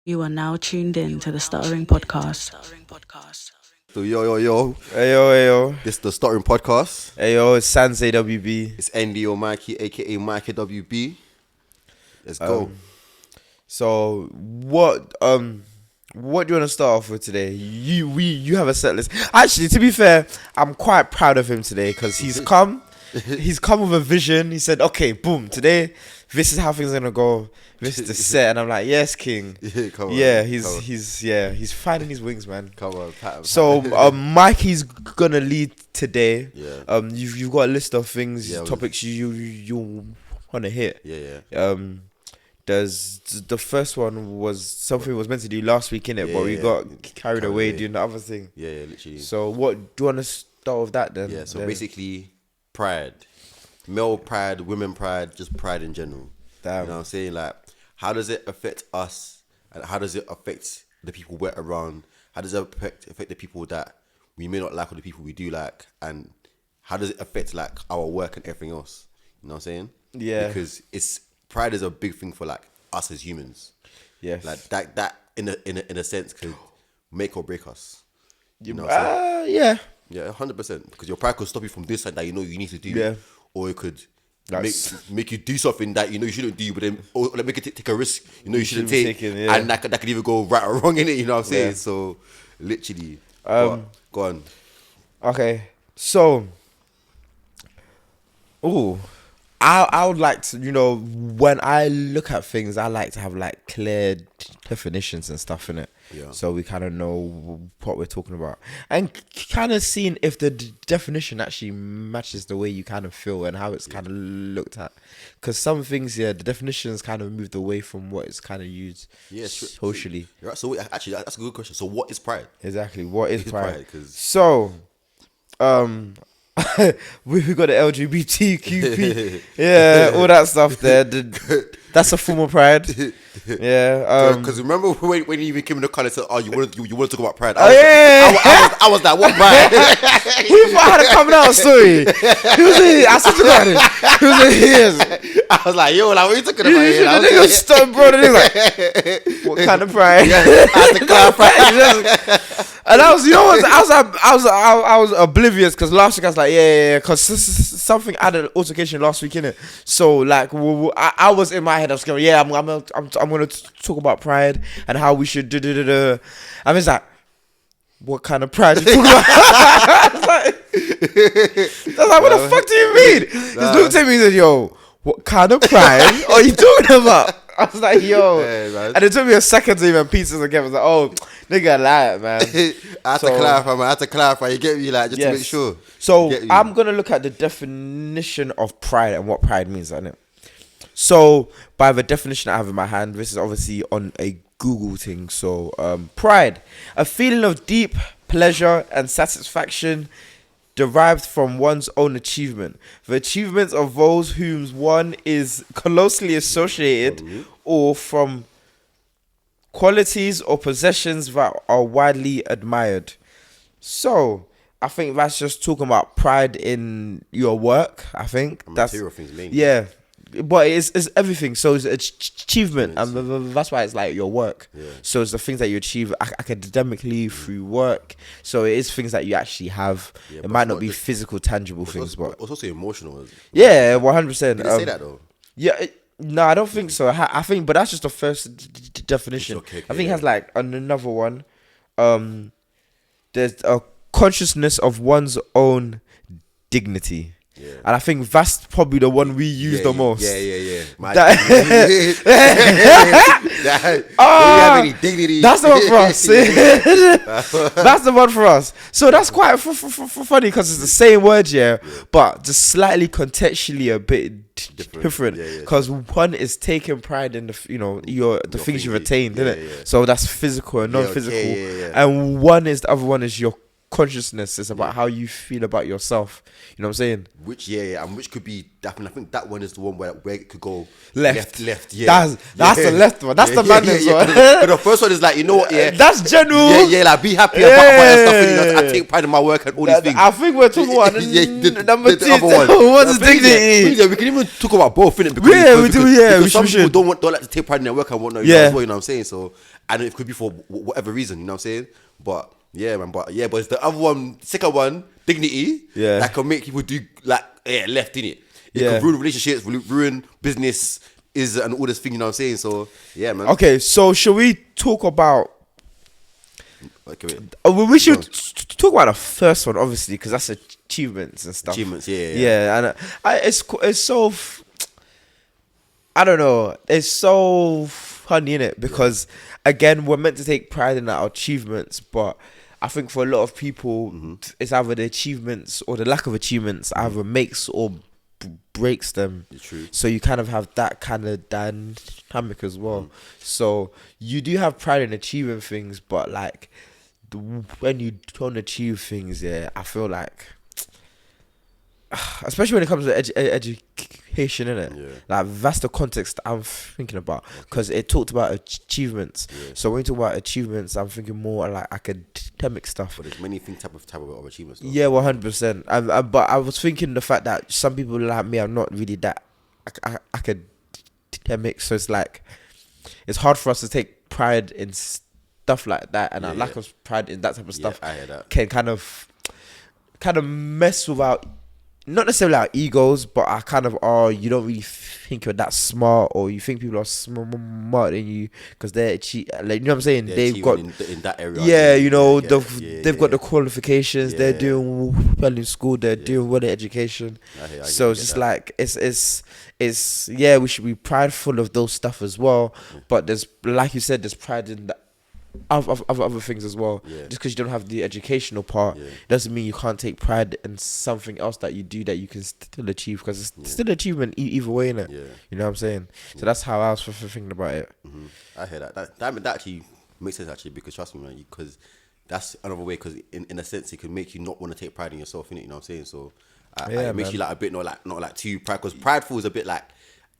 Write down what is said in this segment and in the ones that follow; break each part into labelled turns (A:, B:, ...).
A: You are now tuned in to the Stuttering podcast.
B: So yo,
C: Hey yo.
B: this is the Stuttering podcast.
C: Hey yo, it's Sans AWB.
B: It's NDO Mikey, aka Mikey WB. Let's go.
C: So what do you want to start off with today? You have a set list. Actually, to be fair, I'm quite proud of him today because he's come with a vision. He said, okay, boom, today this is how things are gonna go. This is the set, and I'm like, yes, King. He's finding his wings, man.
B: Come on, pat.
C: So Mikey's gonna lead today.
B: Yeah.
C: You've got a list of things, topics you wanna hit.
B: Yeah.
C: There's the first one was something we was meant to do last week, innit? But we got carried away doing the other thing.
B: Yeah, literally.
C: So what do you wanna start with that then?
B: Yeah. So basically, pride, male pride, women pride, just pride in general.
C: Damn.
B: You know what I'm saying? Like, how does it affect us, and how does it affect the people we're around? How does it affect the people that we may not like, or the people we do like, and how does it affect like our work and everything else? You know what I'm saying?
C: Yeah.
B: Because pride is a big thing for like us as humans.
C: Yes.
B: Like that in a sense could make or break us. You know what I'm saying? Yeah, 100%. Because your pride could stop you from doing something that you know you need to do. Yeah. Or it could make you do something that you know you shouldn't do, but then or like make it take a risk you know you shouldn't take, and that could either go right or wrong in it. You know what I'm saying? So literally, go on.
C: Okay, so I would like to, when I look at things, I like to have like clear definitions and stuff in it. Yeah. So we kind of know what we're talking about, and kind of seeing if the definition actually matches the way you kind of feel and how it's kind of looked at. Because some things, the definitions kind of moved away from what is kind of used socially.
B: Right. So actually, that's a good question. So what is pride?
C: Exactly. What is pride? So, we got the LGBTQP, all that stuff there. That's a form of pride. Yeah.
B: Because remember when you even came in the car and said, "Oh, you want to talk about pride?"
C: I
B: was like, "What pride?"
C: He thought I had a coming out story. He was in. I said to God, he was in his.
B: I was like, "Yo, like, what are you talking about?"
C: The nigga stopped, bro. And he was like, "What kind of pride?"
B: I had to clarify.
C: And I was, I was oblivious because last week I was like, because something added altercation last week, innit? So like, I was in my head, I was going, I'm gonna talk about pride and how we should do. And it's like, what kind of pride you talking about? I was like, what the fuck do you mean? He looked at me and said, yo, what kind of pride are you talking about? I was like, yo. Yeah, and it took me a second to even piece it together. I was like, oh, nigga, lie, man.
B: I had to clarify, man. You get me? Like, just to make sure.
C: So I'm going to look at the definition of pride and what pride means, isn't it? So by the definition I have in my hand, this is obviously on a Google thing. So pride, a feeling of deep pleasure and satisfaction derived from one's own achievement. The achievements of those whom one is closely associated or from qualities or possessions that are widely admired. So I think that's just talking about pride in your work. I think that's
B: material things mainly.
C: Yeah. But it's everything. So it's achievement, and that's why it's like your work. Yeah. So it's the things that you achieve academically through work. So it is things that you actually have. It might not be physical, tangible things, but
B: it's also emotional.
C: Yeah, 100%.
B: Did they say that though?
C: Yeah. No, I don't think so. I think, but that's just the first definition. I think it has like another one. There's a consciousness of one's own dignity. Yeah. And I think that's probably the one we use the most.
B: Yeah.
C: Have any dignity? That's the one for us. That's the one for us. So that's quite funny because it's the same word, but just slightly contextually a bit different. Because one is taking pride in the the things you've attained, isn't it? Yeah. So that's physical and non-physical, and the other one is your consciousness. Is about how you feel about yourself. You know what I'm saying?
B: Which and which could be. I think that one is the one where it could go
C: left.
B: Yeah,
C: that's the left one. That's the mandem one.
B: But the first one is like, you know what? Yeah,
C: that's general.
B: Yeah, like be happy about stuff. I take pride in my work and all these things.
C: I think we're talking about number two.
B: Other one.
C: What's the dignity?
B: Yeah, we can even talk about both, innit?
C: We do. Yeah,
B: because some people don't like to take pride in their work and whatnot. You know what I'm saying? So and it could be for whatever reason, you know what I'm saying? But yeah, man, but it's the other one, second one, dignity, that can make people do like left in it. It can ruin relationships, ruin business, and all this thing, you know what I'm saying? So yeah, man.
C: Okay, so should we talk about?
B: Okay,
C: we should talk about the first one, obviously, because that's achievements and stuff.
B: Achievements,
C: and it's so. I don't know. It's so funny, innit? Because again, we're meant to take pride in our achievements, but I think for a lot of people, it's either the achievements or the lack of achievements either makes or breaks them.
B: True.
C: So you kind of have that kind of dynamic as well. So you do have pride in achieving things, but like when you don't achieve things, I feel like, especially when it comes to education, innit? Like that's the context I'm thinking about, because it talked about achievements. So when you talk about achievements, I'm thinking more like academic stuff.
B: But there's many things type of achievements. Though.
C: Yeah, 100%. But I was thinking the fact that some people like me are not really that academic, so it's like it's hard for us to take pride in stuff like that, and our lack of pride in that type of stuff
B: I hear that.
C: can kind of mess with our, not necessarily our egos, but our kind of, you don't really think you're that smart, or you think people are smart than you because they're like, you know what I'm saying? They've got
B: in that area.
C: They've got the qualifications. They're doing well in school. They're doing well in education. So it's just like it's we should be prideful of those stuff as well. But there's, like you said, there's pride in that. Of other things as well. Just because you don't have the educational part doesn't mean you can't take pride in something else that you do that you can still achieve, because it's still achievement either way, innit? You know what I'm saying? So that's how I was thinking about it.
B: I hear that. That actually makes sense, actually, because trust me, man, because that's another way, because in a sense it can make you not want to take pride in yourself, innit? You know what I'm saying? So it makes you like a bit not like too pride, because prideful is a bit like,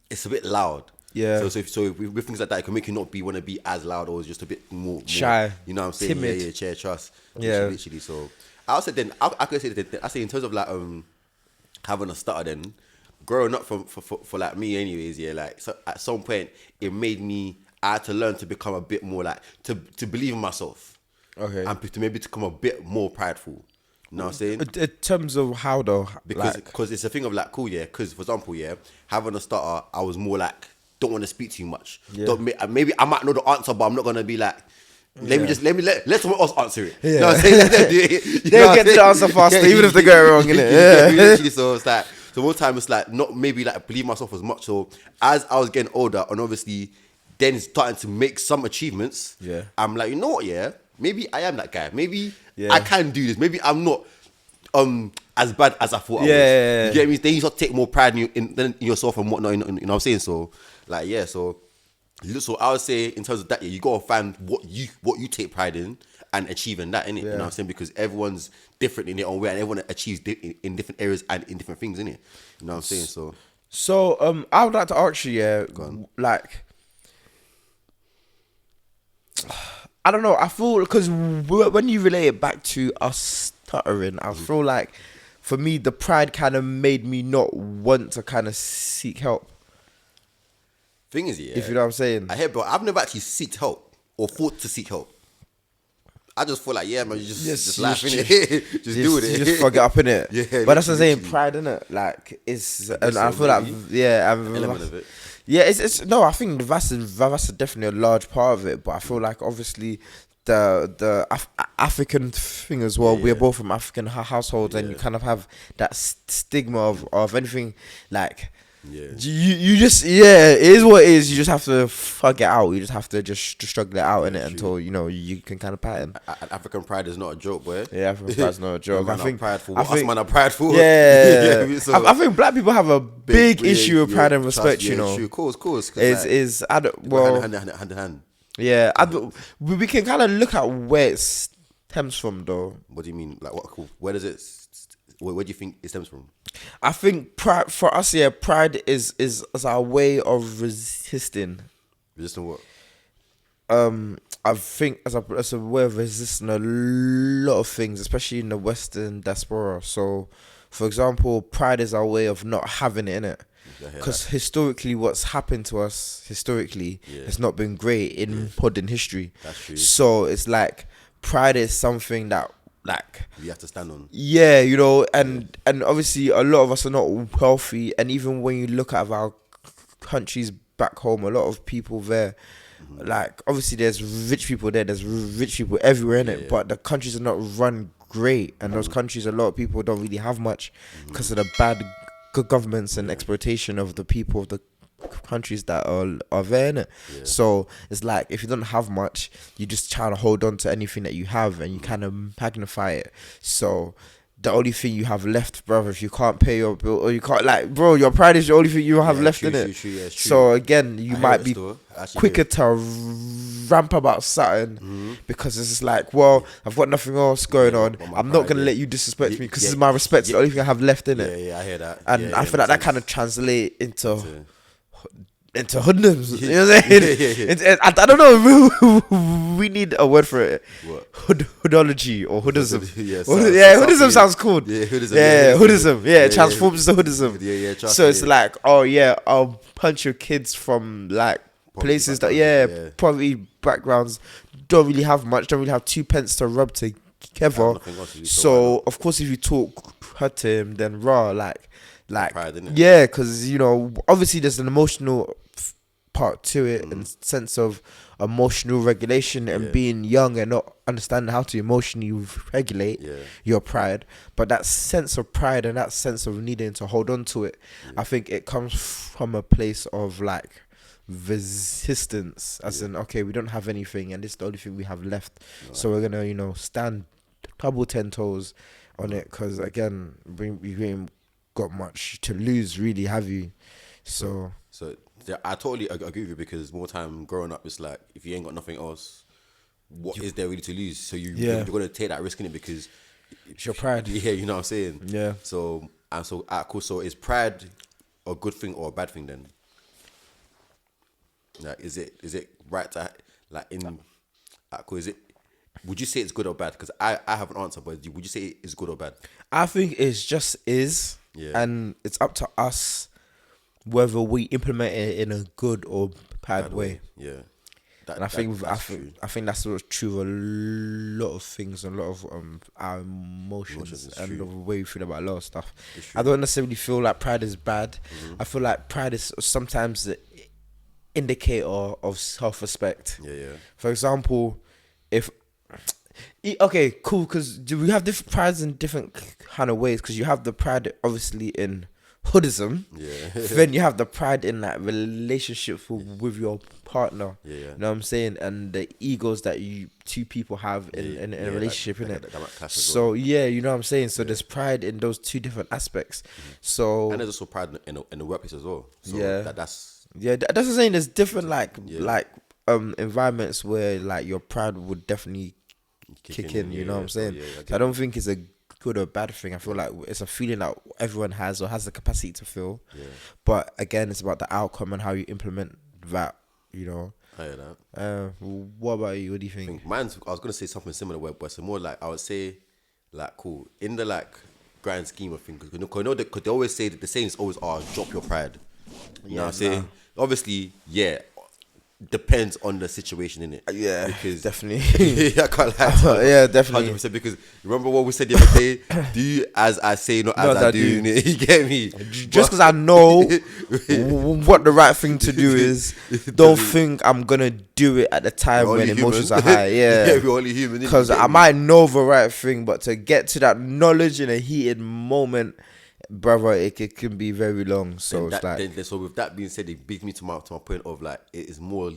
B: it's a bit loud. So with things like that, it can make you not want to be as loud, or just a bit more
C: shy.
B: You know what I'm saying?
C: Timid.
B: Share trust. Literally. So I could say that. I say in terms of like having a stutter, then growing up for like me, anyways. Like, so at some point it made me. I had to learn to become a bit more like to believe in myself.
C: Okay.
B: And to maybe become a bit more prideful. You know what I'm saying?
C: In terms of how though?
B: Because it's a thing of like, cool, because for example, having a stutter, I was more like, don't want to speak too much. Maybe I might know the answer, but I'm not gonna be like, let someone else answer it. You know what I'm saying? Let them do it.
C: They'll get to the answer faster, even if they get it wrong, innit?
B: Literally, so it's like, so one time it's like not maybe like believe myself as much. So as I was getting older, and obviously then starting to make some achievements, I'm like, you know what, maybe I am that guy. Maybe I can do this. Maybe I'm not as bad as I thought I was. You get me? Then you start to take more pride in yourself and whatnot. You know what I'm saying? So like, so I would say in terms of that, you gotta find what you take pride in and achieving that, innit? You know what I'm saying? Because everyone's different in their own way, and everyone achieves in different areas and in different things, innit? You know what I'm saying?
C: So I would like to ask you, like, I don't know. I feel, because when you relate it back to us stuttering, I feel like for me the pride kind of made me not want to kind of seek help.
B: Thing is,
C: if you know what I'm saying.
B: I hear, bro. I've never actually sought help or thought to seek help. I just feel like, man, you just laugh in it, just do it.
C: You just fuck it up in it. But that's what I'm saying. Pride in it, like and I feel like
B: element of it.
C: It's no. I think that's definitely a large part of it. But I feel like obviously the African thing as well. We're both from African households, and you kind of have that stigma of anything like. You just it is what it is. You just have to fuck it out. You just have to just struggle it out in it until you can kind of pattern.
B: African pride is not a joke, boy.
C: African pride is not a joke.
B: I think prideful. Us man are prideful.
C: So I think black people have a big issue with pride and respect. You know,
B: of course.
C: Is hand
B: in hand.
C: Yeah, we can kind of look at where it stems from, though.
B: What do you mean? Like, what? Where does it? Where do you think it stems from?
C: I think pride for us, pride is our way of resisting.
B: Resisting what?
C: I think as a way of resisting a lot of things, especially in the Western diaspora. So, for example, pride is our way of not having it in it. Because historically, what's happened to us has not been great in modern history.
B: That's true.
C: So it's like pride is something that like
B: you have to stand on.
C: Yeah, you know, and obviously a lot of us are not wealthy, and even when you look at our countries back home, a lot of people there, like obviously there's rich people there's rich people everywhere in it, but the countries are not run great, and those countries, a lot of people don't really have much because of the bad governments and exploitation of the people of the countries that are there, innit? So it's like if you don't have much, you just try to hold on to anything that you have, and you kind of magnify it. So the only thing you have left, brother, if you can't pay your bill, or you can't, like, bro, your pride is the only thing you have left, in it. So again, you might be quicker to ramp about something because it's just like, well, I've got nothing else going on. I'm not gonna let you disrespect me because this is my respect. It's the only thing I have left, in it.
B: Yeah, I hear that.
C: And I feel like that kind of translate into hoodlums. You know what I'm saying? I don't know. We need a word for it.
B: What?
C: Hoodology or hoodism.
B: Hoodism
C: sounds cool.
B: Yeah, hoodism.
C: Hoodism. Yeah, it transforms to hoodism. So it's like, I'll punch your kids from like places that poverty backgrounds, don't really have much, don't really have 2 pence to rub together. So of course, if you talk hurt to him, then like pride, because you know, obviously there's an emotional part to it, and sense of emotional regulation and being young and not understanding how to emotionally regulate your pride. But that sense of pride and that sense of needing to hold on to it, I think it comes from a place of like resistance, as in, okay, we don't have anything and this is the only thing we have left, so we're gonna, you know, stand double 10 toes on it, because again, we ain't got much to lose, really, have you? So I totally agree with you, because more time growing up, it's like, if you ain't got nothing else, what is there really to lose? So you're gonna take that risk in it because it's your pride.
B: Yeah, you know what I'm saying?
C: Yeah.
B: So cool. So is pride a good thing or a bad thing then? Like, is it right to like in cool? Is it? Would you say it's good or bad? Because I have an answer, but would you say it's good or bad?
C: I think it's just is, and it's up to us whether we implement it in a good or bad way. Yeah, and I think that's sort of true of a lot of things, and a lot of our emotions and the way we feel about a lot of stuff. I don't necessarily feel like pride is bad. I feel like pride is sometimes the indicator of self-respect. For example, okay, cool, because we have different prides in different kind of ways, because you have the pride obviously in hoodism, then you have the pride in that relationship with your partner, you know what I'm saying, and the egos that two people have in a relationship, innit? So you know what I'm saying, so there's pride in those two different aspects. So, and there's also pride in the workplace as well. So that's what I'm saying. There's different environments where like your pride would definitely kick in, you know what I'm saying? So I don't think it's a good or bad thing. I feel like it's a feeling that everyone has or has the capacity to feel. But again, it's about the outcome and how you implement that, you know. I hear that. What about you? What do you think? I was gonna say something similar, but it's more like, I would say, like, cool, in the like grand scheme of things, because they always say that the saying is always, drop your pride. You know what I'm saying? Obviously, depends on the situation, innit? Because definitely. I can't lie. Definitely. 100%, because remember what we said the other day? Do as I say, not as I do. You get me? Just because I know what the right thing to do is, don't think I'm gonna do it at the time when emotions are high. We're only human. Because I might know the right thing, but to get to that knowledge in a heated moment, brother, it can be very long. So it's like, so with that being said, it brings me to my point of like, it is more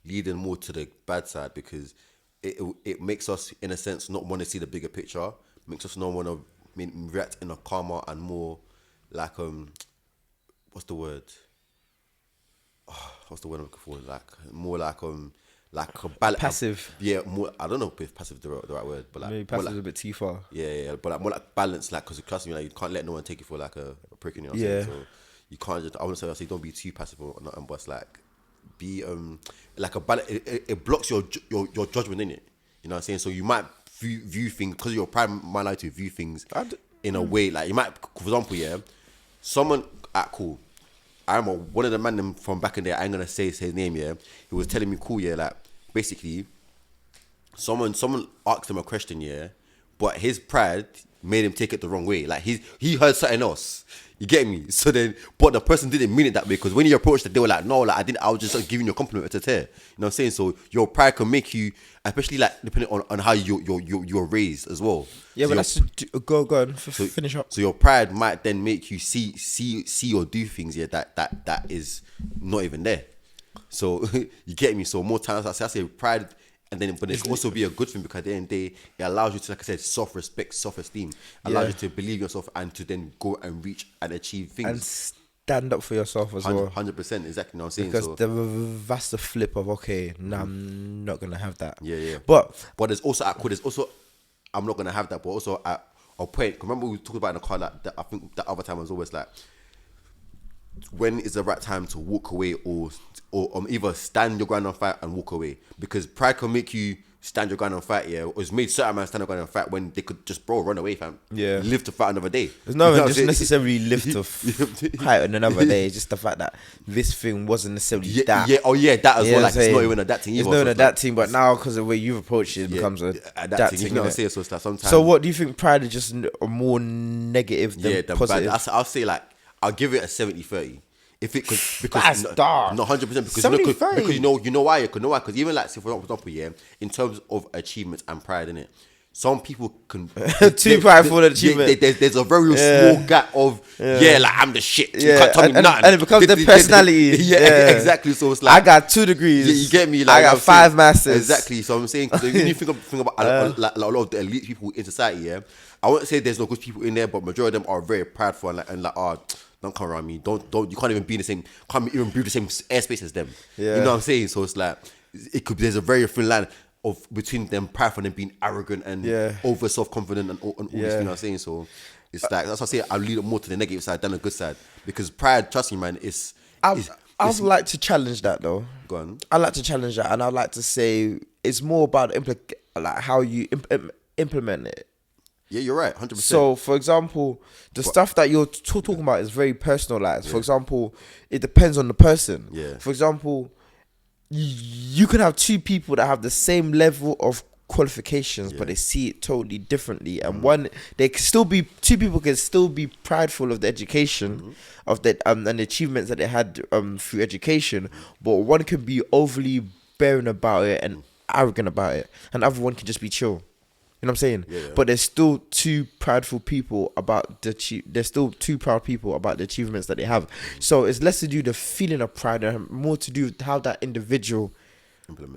C: leading more to the bad side, because it makes us, in a sense, not want to see the bigger picture. Makes us not want to react in a calmer and more like what's the word I'm looking for? Like more like a balance. Passive. More. I don't know if passive is the right word, but like maybe passive is a bit too far. But like more like balance, like, because trust me, like, you can't let no one take you for like a prick in your So you can't just. I wouldn't say don't be too passive or nothing, but it's like be like a balance. It blocks your judgment in it. You know what I'm saying? So you might view things, because your pride might like to view things in a way, like you might, for example, someone cool.
B: one of the man from back in there. I ain't gonna say his name. Yeah, he was telling me cool. Yeah, like basically, someone asked him a question. Yeah, but his pride made him take it the wrong way. Like he heard something else. You get me? So then, but the person didn't mean it that way, because when you approached it, they were like, no, like I was just giving you a compliment to tear. You know what I'm saying? So your pride can make you, especially like depending on how you're raised as well.
C: Yeah,
B: so
C: but that's go on, finish up.
B: So your pride might then make you see or do things, yeah, that is not even there. So you get me? So more times I say pride. And then, but it can also be a good thing, because at the end of the day, it allows you to, like I said, self-respect, self-esteem. Allows you to believe yourself and to then go and reach and achieve things.
C: And stand up for yourself as well.
B: 100%, exactly what I'm saying.
C: Because that's the flip of, okay, nah, I'm not going to have that.
B: Yeah.
C: But
B: there's also, I'm not going to have that, but also at a point, remember we talked about in the car, like, that I think the other time was always like, when is the right time to walk away, or either stand your ground and fight and walk away? Because pride can make you stand your ground and fight, yeah. Or it's made certain man stand your ground and fight when they could just run away, fam.
C: Yeah.
B: Live to fight another day.
C: It's not even just necessarily live to fight on another day. It's just the fact that this thing wasn't necessarily that.
B: Yeah, that as well. Like, it's not even a that thing either.
C: It's not even a that thing, but now because of the way you've approached it, it becomes a that thing.
B: You know what I'm saying? So it's like sometimes.
C: So what do you think pride is just more negative than positive?
B: I'll say, like, I'll give it a 70-30. If it could, because
C: that's dark.
B: Not 100%, because
C: 70-30.
B: because you know why? Because even like, say for example, yeah, in terms of achievements and pride in it, some people can
C: too prideful for achievement.
B: There's a very small gap of like I'm the shit. You can't tell me nothing.
C: And it becomes the personality.
B: Yeah, exactly. So it's like,
C: I got 2 degrees.
B: Yeah, you get me? Like,
C: I got 5 masters.
B: Exactly. So I'm saying, because when you think about like a lot of the elite people in society, yeah, I won't say there's no good people in there, but majority of them are very prideful and don't come around me. Don't. You can't even be in the same. Can't even breathe the same airspace as them. Yeah. You know what I'm saying? So it's like there's a very thin line of between them prideful and them being arrogant and over self-confident and all this. You know what I'm saying? So it's like, that's why I say I lean more to the negative side than the good side, because pride, trust me, man,
C: I'd like to challenge that though.
B: Go on.
C: I'd like to challenge that, and I'd like to say it's more about like how you implement it.
B: Yeah, you're right, 100%.
C: So, for example, stuff that you're talking about is very personalized. For example, it depends on the person.
B: Yeah.
C: For example, you can have 2 people that have the same level of qualifications, but they see it totally differently. And they can still be 2 people can still be prideful of the education of the and the achievements that they had through education, but one can be overly barren about it and arrogant about it, and the other one can just be chill. You know what I'm saying? Yeah. But there's still 2 prideful people about there's still 2 proud people about the achievements that they have. So it's less to do with the feeling of pride and more to do with how that individual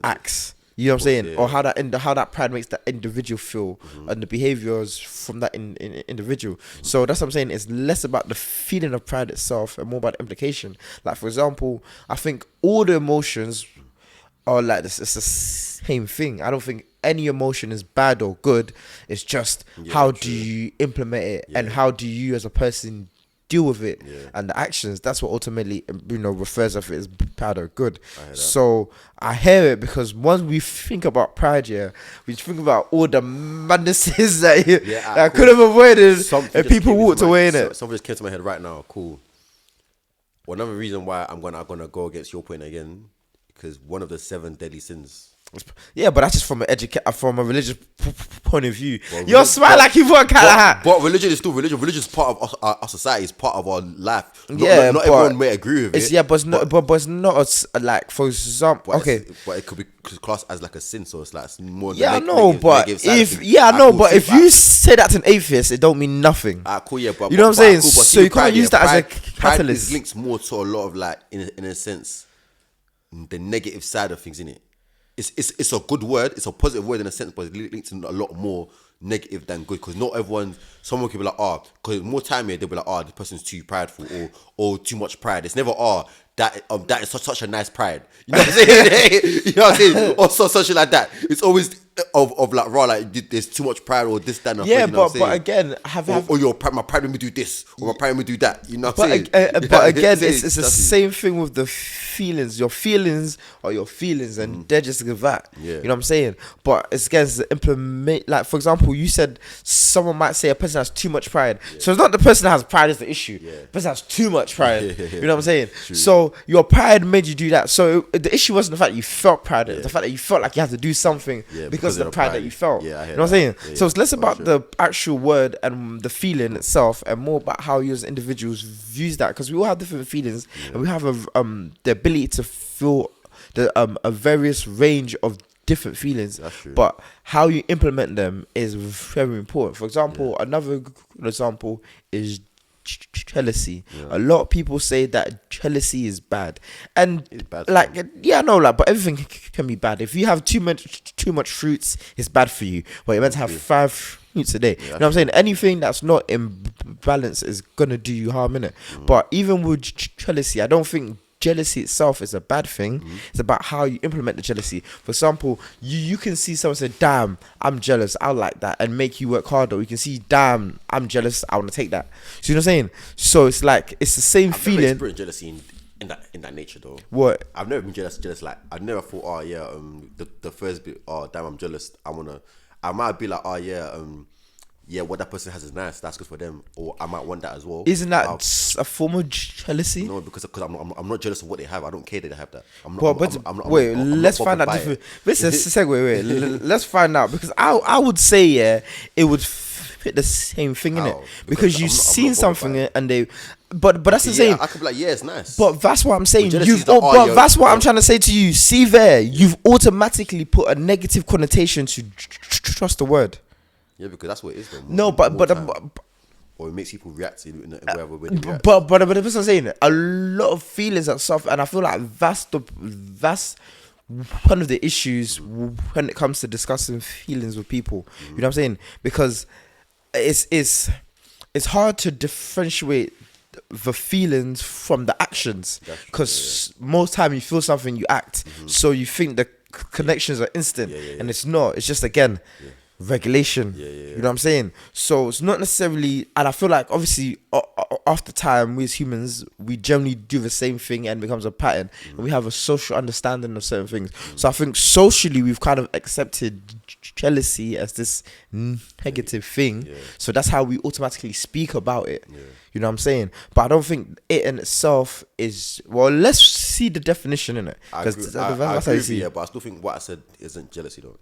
C: acts. You know what I'm saying? Yeah. Or how that pride makes that individual feel and the behaviors from that individual. So that's what I'm saying. It's less about the feeling of pride itself and more about the implication. Like, for example, I think all the emotions are like this. It's the same thing. I don't think any emotion is bad or good. It's just how do you implement it and how do you as a person deal with it and the actions. That's what ultimately refers to it as bad or good. So I hear it, because once we think about pride, we think about all the madnesses that I could have avoided if people walked away in it.
B: Something just came to my head right now. Cool. Well, another reason why I'm gonna go against your point again, because one of the 7 deadly sins.
C: Yeah, but that's just from from a religious point of view. Well, you're smart like you want kind of hat.
B: But religion is still religion. Religion is part of our society. It's part of our life. Not everyone may agree with it.
C: Yeah, but it's not like, for example.
B: But it could be classed as like a sin. So it's like more.
C: Yeah, I know, but if you say that to an atheist, it don't mean nothing.
B: Cool, yeah, but
C: you know what I'm saying.
B: Cool,
C: so you can't use that as a catalyst.
B: Pride is linked more to a lot of, like, in a sense, the negative side of things, innit? It's a good word, it's a positive word in a sense, but it's linked to a lot more negative than good, because not everyone, someone could be like, because more time here, they'll be like, this person's too prideful or too much pride. It's never, that is such a nice pride. You know what I'm saying? You know what I'm saying? Or something like that. It's always of like raw, like there's too much pride or this, that, and
C: Yeah,
B: you know
C: but again,
B: or your pride, my pride made me do this, or my pride made me do that. You know what I'm saying?
C: But again, it's the same thing with the feelings. Your feelings are your feelings, and they're just that.
B: Yeah.
C: You know what I'm saying? But it's against the implement. Like for example, you said someone might say a person has too much pride. Yeah. So it's not the person that has pride is the issue. Yeah. The person has too much pride. You know what I'm saying? True. So your pride made you do that. So the issue wasn't the fact that you felt proud. The fact that you felt like you had to do something because of the pride that you felt. Yeah, you know what I'm saying? Yeah, so it's less about the actual word and the feeling itself, and more about how you as individuals views that, because we all have different feelings, and we have the ability to feel a various range of different feelings. But how you implement them is very important. For example, another good example is jealousy. A lot of people say that jealousy is bad, and it's bad, but everything can be bad. If you have too much fruits, it's bad for you, but you're meant to have 5 fruits a day. You know what I'm saying? Anything that's not in balance is gonna do you harm, innit? But even with jealousy, I don't think jealousy itself is a bad thing. It's about how you implement the jealousy. For example, you can see someone say, damn, I'm jealous, I like that, and make you work harder. You can see, damn, I'm jealous, I want to take that. So you know what I'm saying? So it's like, it's the same feeling.
B: I've never experienced jealousy in that nature though.
C: What?
B: I've never been jealous like, I've never thought, the first bit, damn, I'm jealous, I might be like, what that person has is nice, that's good for them, or I might want that as well.
C: Isn't that a form of jealousy?
B: No, because I'm not jealous of what they have. I don't care that they have that.
C: Let's find out different. Let's segue. Let's find out, because I would say it would fit the same thing, innit? Because you've seen something and they. But that's the same.
B: I could be like, it's nice.
C: But that's what I'm saying. That's what I'm trying to say to you. See there, you've automatically put a negative connotation to trust the word.
B: Yeah, because that's what it is. Or it makes people react in whatever way they react.
C: But that's what I'm saying. A lot of feelings and stuff, and I feel like that's one of the issues when it comes to discussing feelings with people. You know what I'm saying? Because it's hard to differentiate the feelings from the actions, because most time you feel something, you act. So you think the connections are instant, and it's not. It's just regulation. You know what I'm saying? So it's not necessarily, and I feel like obviously after time, we as humans, we generally do the same thing and it becomes a pattern, and we have a social understanding of certain things. So I think socially we've kind of accepted jealousy as this negative thing. So that's how we automatically speak about it. You know what I'm saying? But I don't think it in itself is, well, let's see the definition in it.
B: I agree with you, but I still think what I said isn't jealousy though.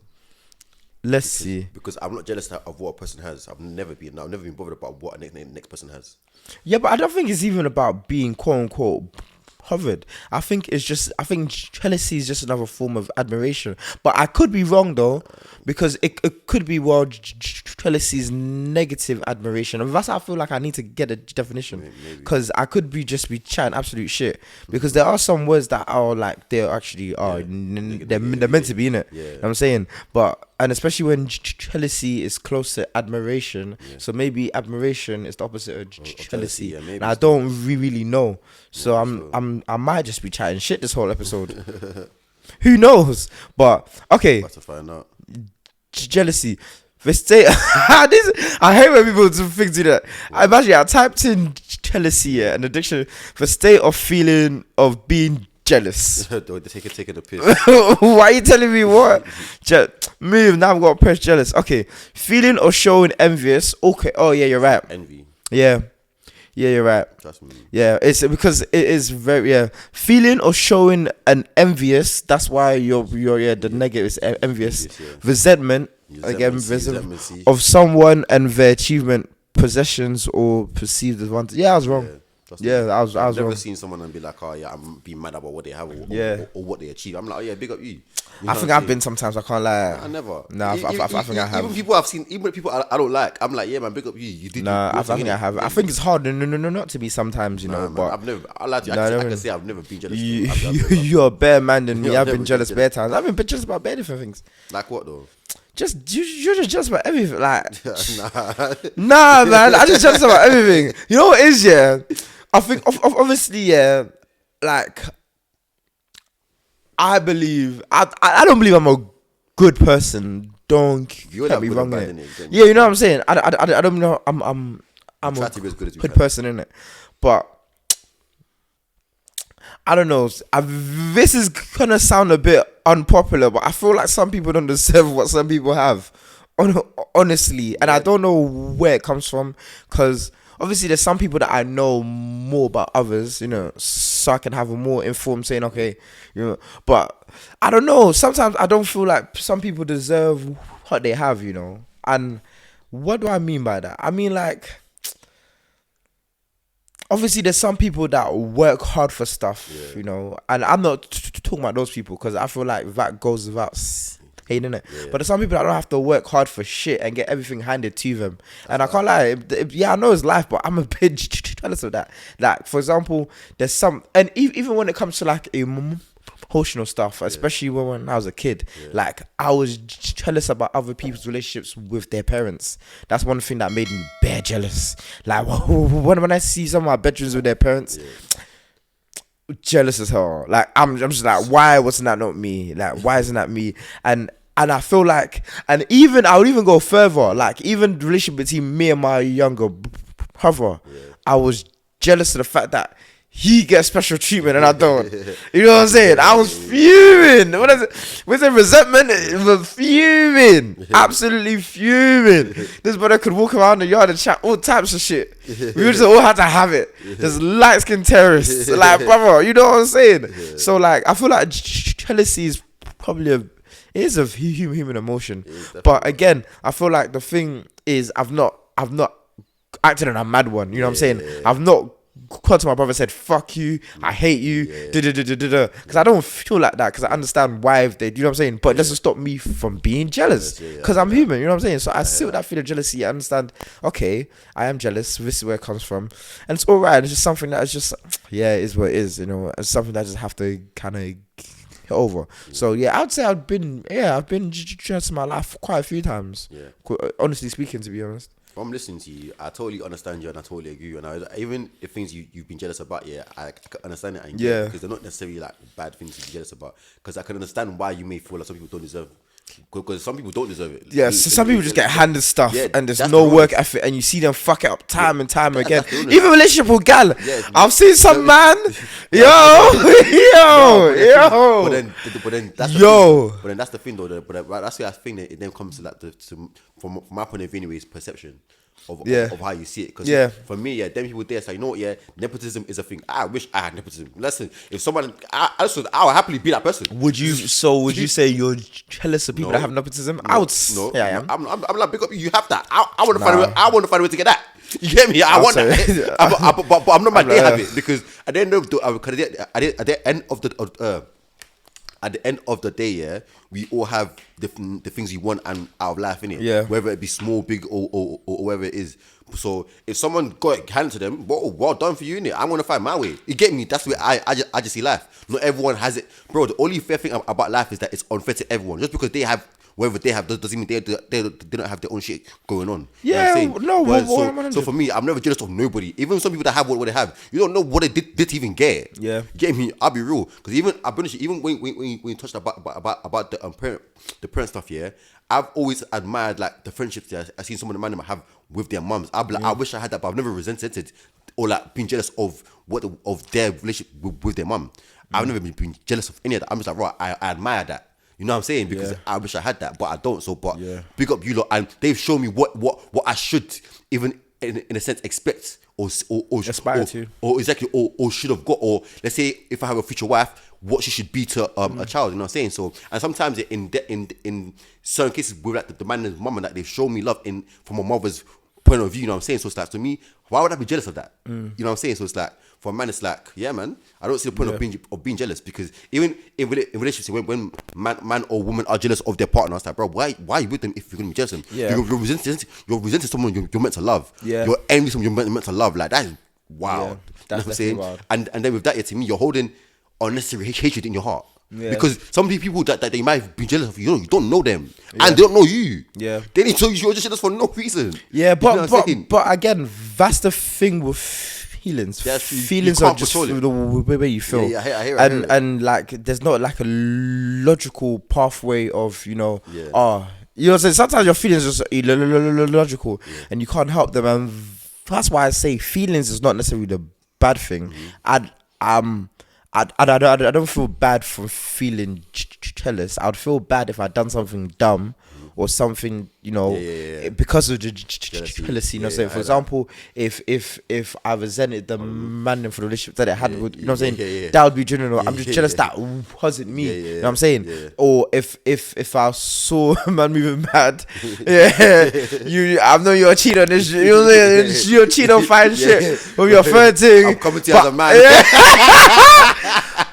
C: Let's see.
B: Because I'm not jealous of what a person has. I've never been bothered about what a next person has.
C: Yeah, but I don't think it's even about being quote unquote bothered. I think jealousy is just another form of admiration. But I could be wrong though, because it could be, well, jealousy is negative admiration, and that's how I feel like I need to get a definition, because I could be chatting absolute shit, because there are some words that are like they actually are they're meant to be in it. You know what I'm saying? And especially when jealousy is close to admiration, so maybe admiration is the opposite of jealousy. And I don't really know, so I might just be chatting shit this whole episode. Who knows? But okay,
B: about to find out.
C: Jealousy. I hate when people do things do that. I typed in jealousy, an addiction, the state of feeling of being jealous.
B: Taking a piss.
C: Why are you telling me what? Move, now I've got to press jealous. Okay. Feeling or showing envious. Okay. Oh yeah, you're right.
B: Envy.
C: Yeah, you're right.
B: Trust me.
C: Yeah, it's because it is very feeling or showing an envious. That's why you're the negative is envious. Resentment of someone and their achievement, possessions, or perceived as one. Yeah, I was wrong. I was
B: I've never
C: wrong.
B: seen someone and be like, I'm being mad about what they have or what they achieve. I'm like, big up you.
C: I think I've been sometimes. I can't lie.
B: I never.
C: No, I think I have.
B: Even people I've seen, even people I don't like, I'm like, man, big up you. You did.
C: No, I think I have. I think it's hard. No, not to be sometimes, you know. But
B: I've never. I can say I've never been jealous.
C: You're a better man than me. I've been jealous bare times. I've been jealous about bare different things.
B: Like what though?
C: You're just jealous about everything. Like, nah, man. I'm just jealous about everything. You know what it is? Yeah, I think obviously, like, I believe I don't believe I'm a good person Don't
B: You're
C: get
B: that
C: me
B: good
C: wrong
B: and bad,
C: here.
B: innit? Then
C: Yeah, you know what I'm saying. I don't know. I'm
B: try
C: a
B: to be as good as you
C: good
B: can.
C: person in it, but I don't know. This is gonna sound a bit unpopular, but I feel like some people don't deserve what some people have. Honestly, and I don't know where it comes from, because obviously there's some people that I know more about others, you know, so I can have a more informed saying, okay, you know. But I don't know. Sometimes I don't feel like some people deserve what they have, you know. And what do I mean by that? I mean, like, obviously there's some people that work hard for stuff, you know, and I'm not talking about those people, because I feel like that goes without saying, innit? But there's some people that don't have to work hard for shit and get everything handed to them. And I can't lie, I know it's life, but I'm a bit jealous of that. Like, for example, there's some, and even when it comes to like emotional stuff, especially when I was a kid, like I was jealous about other people's relationships with their parents. That's one thing that made me bare jealous. Like when I see some of my bedrooms with their parents, jealous as hell. Like I'm just like, why wasn't that not me? Like, why isn't that me? And I feel like, and even I would even go further. Like, even the relationship between me and my younger brother, I was jealous of the fact that he gets special treatment and I don't. You know what I'm saying? I was fuming. What is it? Was it resentment? It was fuming. Absolutely fuming. This brother could walk around the yard and chat all types of shit. We just all had to have it. Just light skin terrorists. Like, brother, you know what I'm saying? So, like, I feel like jealousy is probably it is a human emotion. But again, I feel like the thing is, I've not acted on a mad one. You know what I'm saying? I've not called to my brother and said, fuck you, I hate you, because I don't feel like that, because I understand why they, you know what I'm saying, but it doesn't stop me from being jealous, because I'm human, you know what I'm saying. So I see that feeling of jealousy. I understand, okay, I am jealous, this is where it comes from, and it's alright. It's just something that is just, it is what it is, you know. It's something that I just have to kind of get over. So yeah, I would say I've been jealous in my life quite a few times, honestly speaking, to be honest.
B: From listening to you, I totally understand you and I totally agree. And even if things you've been jealous about, I can understand it. And because they're not necessarily like bad things to be jealous about. Because I can understand why you may feel like some people don't deserve. Because some people don't deserve it.
C: Yeah, so some people just get handed stuff and there's no work effort, and you see them fuck it up time and time again. Even relationship with gal, I've seen some man, yo.
B: But then that's the thing though. But that's why I think that it then comes to like from my point of view, anyway, is perception of how you see it. Because for me, them people there say, you know what, nepotism is a thing. I wish I had nepotism. Listen, if someone, I would happily be that person.
C: Would you say you're jealous of people that have nepotism? I would say I am.
B: I'm like, big up, you have that. I want to find a way to get that. You get me? I want that. But I'm not my day have it, because at the end of the day, we all have the things we want and out of life, innit?
C: Yeah.
B: Whether it be small, big, or whatever it is. So if someone got it handed to them, well done for you, innit? I'm gonna find my way. You get me? That's the way I just see life. Not everyone has it, bro. The only fair thing about life is that it's unfair to everyone. Just because they have whatever they have doesn't mean they don't have their own shit going on.
C: Yeah,
B: you know what I'm saying? So for me, I'm never jealous of nobody. Even some people that have what they have, you don't know what they did to even get.
C: Yeah,
B: get me? I'll be real, because even when you touched about the parent stuff, I've always admired like the friendships that I've seen some of the men have with their mums. I'll be like, I wish I had that, but I've never resented it or like been jealous of their relationship with their mum. I've never been jealous of any of that. I'm just like, right, I admire that. You know what I'm saying? Because I wish I had that, but I don't. So, big up you lot, and they've shown me what I should even in a sense expect or
C: aspire to,
B: or exactly or should have got, or let's say if I have a future wife, what she should be to a child. You know what I'm saying? So, and sometimes in certain cases with like the man and his mum, and that they've shown me love from a mother's point of view. You know what I'm saying? So it's like, to me, why would I be jealous of that? You know what I'm saying? So it's like, for a man, it's like, yeah, man, I don't see the point of being jealous, because even in relationships, when man or woman are jealous of their partner, it's like, bro, why are you with them if you're gonna be jealous of them? You're resenting someone you're meant to love. You're envying someone you're meant to love. Like, that is wild.
C: That's
B: what I'm saying.
C: Wild.
B: And then with that, to me, you're holding unnecessary hatred in your heart. Because some of these people that you might be jealous of, you don't know them, and they don't know you. They need to. You're just jealous for no reason.
C: But again, that's the thing with feelings. Feelings are just the way you feel.
B: I hear
C: and like, there's not like a logical pathway of, You know what I'm saying? Sometimes your feelings are just illogical and you can't help them. And that's why I say feelings is not necessarily the bad thing. I don't feel bad for feeling jealous. I'd feel bad if I'd done something dumb or something, because of the jealousy. You know what I'm saying? For example, if I resented the man for the relationship that I had with, you know what I'm saying? That would be general. I'm just jealous that wasn't me. You know what I'm saying? Or if I saw a man moving mad, I know you're a cheater on this shit. You know what I'm saying? You're a cheater on fine shit with your third thing.
B: I'm coming to you as a man.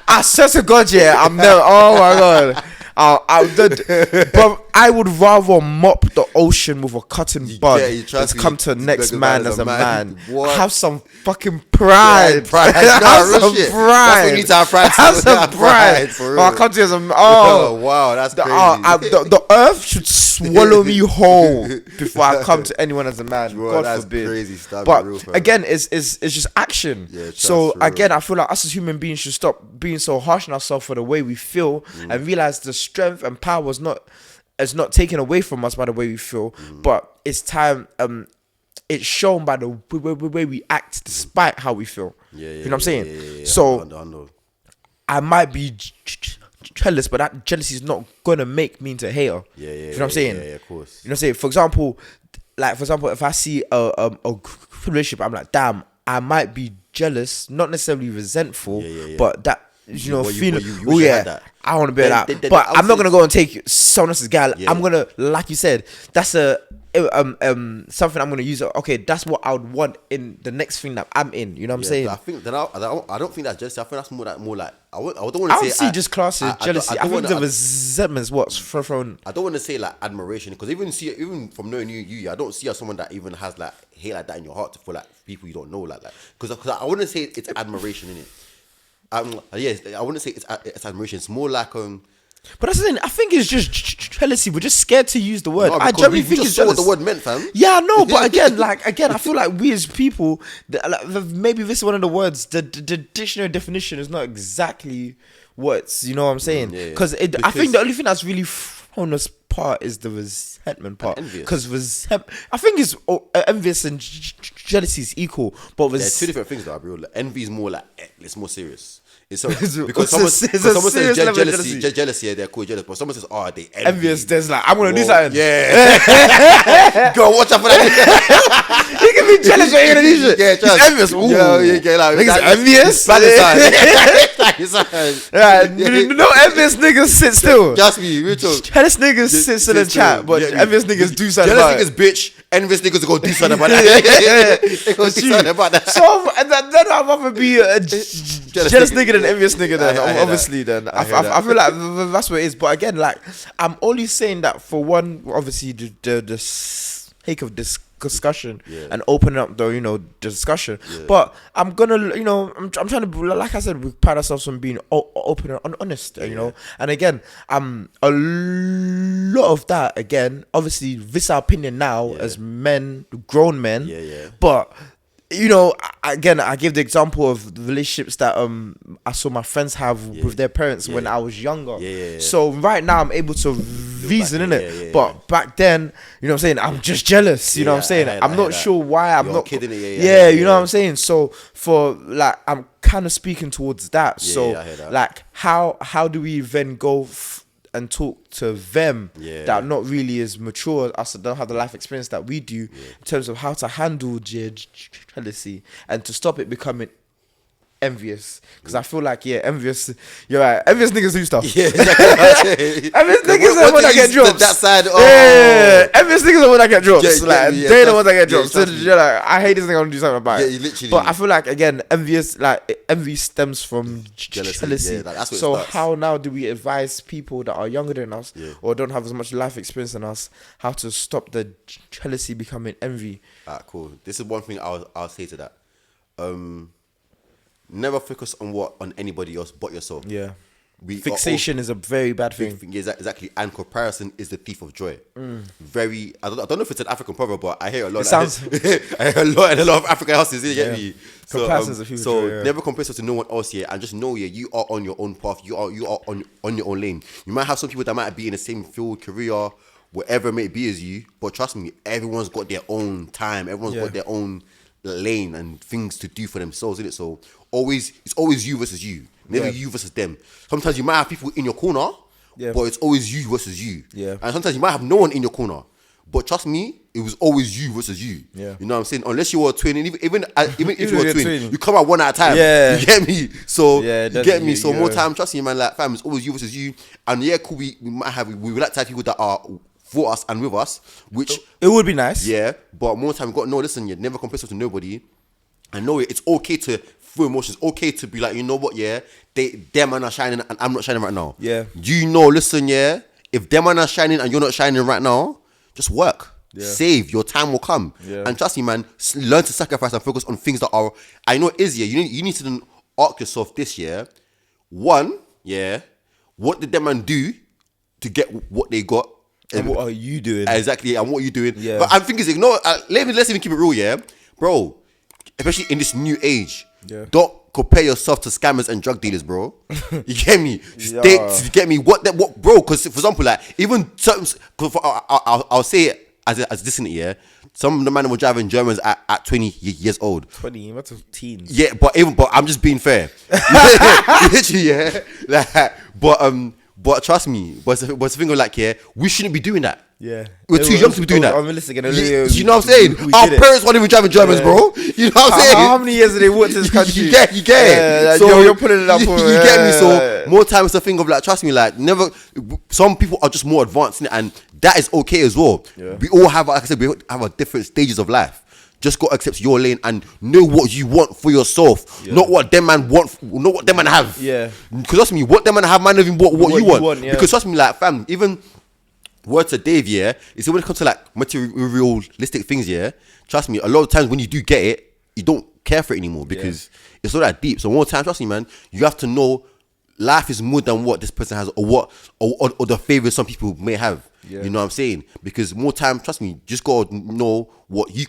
C: I swear to God, I'm never. Oh my God. But I would rather mop the ocean with a cotton bud than come to the next man as a man. Have some fucking pride.
B: Pride.
C: Have some
B: shit.
C: pride.
B: That's what you need to have pride.
C: Have some pride.
B: For real.
C: I'll come to you as a man.
B: Oh wow, that's crazy.
C: The earth should swallow me whole before I come to anyone as a man.
B: Bro,
C: God
B: that's
C: forbid.
B: Crazy.
C: But
B: real,
C: again, it's just action. So again, I feel like us as human beings should stop being so harsh on ourselves for the way we feel and realize the strength and power is not taken away from us by the way we feel, but it's time. It's shown by the way we act despite how we feel. You know what I'm saying? So I might be jealous, but that jealousy is not gonna make me into a hater. You know what I'm saying?
B: Yeah, of course.
C: You know what I'm saying? For example, if I see a relationship, I'm like, damn, I might be jealous, not necessarily resentful, but that. Feeling, I want to be like that, but I'm not gonna go and take someone else's guy. I'm gonna, like you said, that's something I'm gonna use. Okay, that's what I would want in the next thing that I'm in. You know what I'm saying?
B: I think that I don't think that's jealousy. I think that's more like I don't want to say.
C: Just classes jealousy. I think the resentment is what's from.
B: I don't want to say like admiration, because even from knowing you, I don't see you as someone that even has like hate like that in your heart for like people you don't know like that. Because I wouldn't say it's admiration in it. Yes, I wouldn't say it's admiration. It's more like
C: But that's the thing. I think it's just jealousy. We're just scared to use the word.
B: No,
C: I generally think it's
B: what the word meant, fam.
C: Yeah, no, but again, I feel like we as people, maybe this is one of the words. The dictionary definition is not exactly what's. You know what I'm saying? Because I think the only thing that's really thrown us part is the resentment part. Because I think it's envious and jealousy is equal, but
B: they're two different things, though, bro. Like, envy is more like it's more serious. Because someone says jealousy, they're cool, jealous. But someone says, they
C: envious. There's like, I'm gonna do something.
B: Yeah. Go watch out for that.
C: You can be jealous when you're gonna do shit. Yeah, he's envious. Ooh. Niggas envious. No envious niggas sit still.
B: Just me, we talk.
C: Jealous niggas sit in the chat, but envious niggas do something.
B: Jealous niggas bitch. Envious niggas go do something about that. They go do something about that.
C: So then I'd rather be a jealous nigga than envious nigga. Then obviously, then I feel like that's what it is. But again, like I'm only saying that for one, obviously the sake of discussion and opening up the discussion. But I'm gonna I'm trying to, like I said, we pride ourselves on being open and honest. And again, a lot of that, again, obviously this is our opinion now as men, grown men. But again, I give the example of the relationships that I saw my friends have with their parents when I was younger. So right now I'm able to reason in it. But back then, you know what I'm saying, I'm just jealous. You know what I'm saying? I'm not sure why. I'm not kidding it. You know what I'm saying? So for like, I'm kind of speaking towards that. So like, how do we then go and talk to them that are not really as mature as us, that don't have the life experience that we do, in terms of how to handle jealousy and to stop it becoming envious? Because I feel like envious. You're right. Envious niggas do stuff. Envious niggas are the ones that get drops.
B: That side.
C: Envious niggas are the ones that get drops. They're the ones that get drops. So you're like, I hate this thing. I'm gonna do something about it.
B: Literally.
C: But I feel like again, envy stems from jealousy.
B: That's what
C: so how now do we advise people that are younger than us or don't have as much life experience than us how to stop the jealousy becoming envy?
B: Alright, cool. This is one thing I'll say to that. Never focus on anybody else but yourself.
C: Fixation is a very bad thing.
B: Exactly. And comparison is the thief of joy. Very. I don't know if it's an African proverb, but I hear a lot. I hear a lot in a lot of African houses. You get me?
C: Comparison is a thief of joy.
B: Never compare yourself to no one else and just know you are on your own path. You are on your own lane. You might have some people that might be in the same field, career, whatever it may be as you. But trust me, everyone's got their own time. Everyone's got their own lane and things to do for themselves, innit? So it's always you versus you, never you versus them. Sometimes you might have people in your corner, but it's always you versus you.
C: Yeah.
B: And sometimes you might have no one in your corner, but trust me, it was always you versus you.
C: Yeah.
B: You know what I'm saying? Unless you were a twin, and even if you were a twin, you come out one at a time.
C: Yeah.
B: You get me? So
C: you
B: get me? So more time, trust me, man. Like fam, it's always you versus you. And yeah, cool. We like to have people that are for us and with us, which
C: it would be nice.
B: Yeah, but more time, you got to know, listen, you never compare yourself to nobody. And know it's okay to feel emotions. Okay to be like, you know what, yeah, them man are shining and I'm not shining right now.
C: Yeah.
B: You know, listen, yeah, if them man are shining and you're not shining right now, just work. Yeah. Save. Your time will come. Yeah. And trust me, man, learn to sacrifice and focus on things that are, I know it is, yeah, you need to then ask yourself this, yeah, one, yeah, what did them man do to get what they got?
C: And what are you doing?
B: Exactly, and what are you doing?
C: Yeah.
B: But I'm thinking, let's even keep it real, yeah, bro. Especially in this new age, don't compare yourself to scammers and drug dealers, bro. You get me? You get me? What, bro? Because for example, like even certain, I'll say it as this in it, yeah. Some of the man were driving Germans at 20 years old.
C: 20, what's teens?
B: Yeah, but I'm just being fair. Literally, yeah. Like, but trust me, but it's a thing of like, yeah, we shouldn't be doing that.
C: Yeah.
B: We're too young to be doing that.
C: You
B: know what I'm saying? Our parents weren't even driving Germans, bro. You know what I'm saying?
C: How many years did they walk to this country?
B: You get it.
C: So you're putting it up for
B: you get me? So more time it's a thing of like, trust me, like never, some people are just more advanced in it, and that is okay as well. Yeah. We all have, like I said, we have our different stages of life. Just go accept your lane and know what you want for yourself, not what them man want, not what them man have.
C: Yeah.
B: Because trust me, what them man have, man, even what you want. Because trust me, like fam, even word to Dave, yeah, is when it comes to like materialistic things, yeah, trust me, a lot of times when you do get it, you don't care for it anymore because it's not that deep. So more time, trust me, man, you have to know life is more than what this person has or the favors some people may have. Yeah. You know what I'm saying? Because more time, trust me, just gotta know what you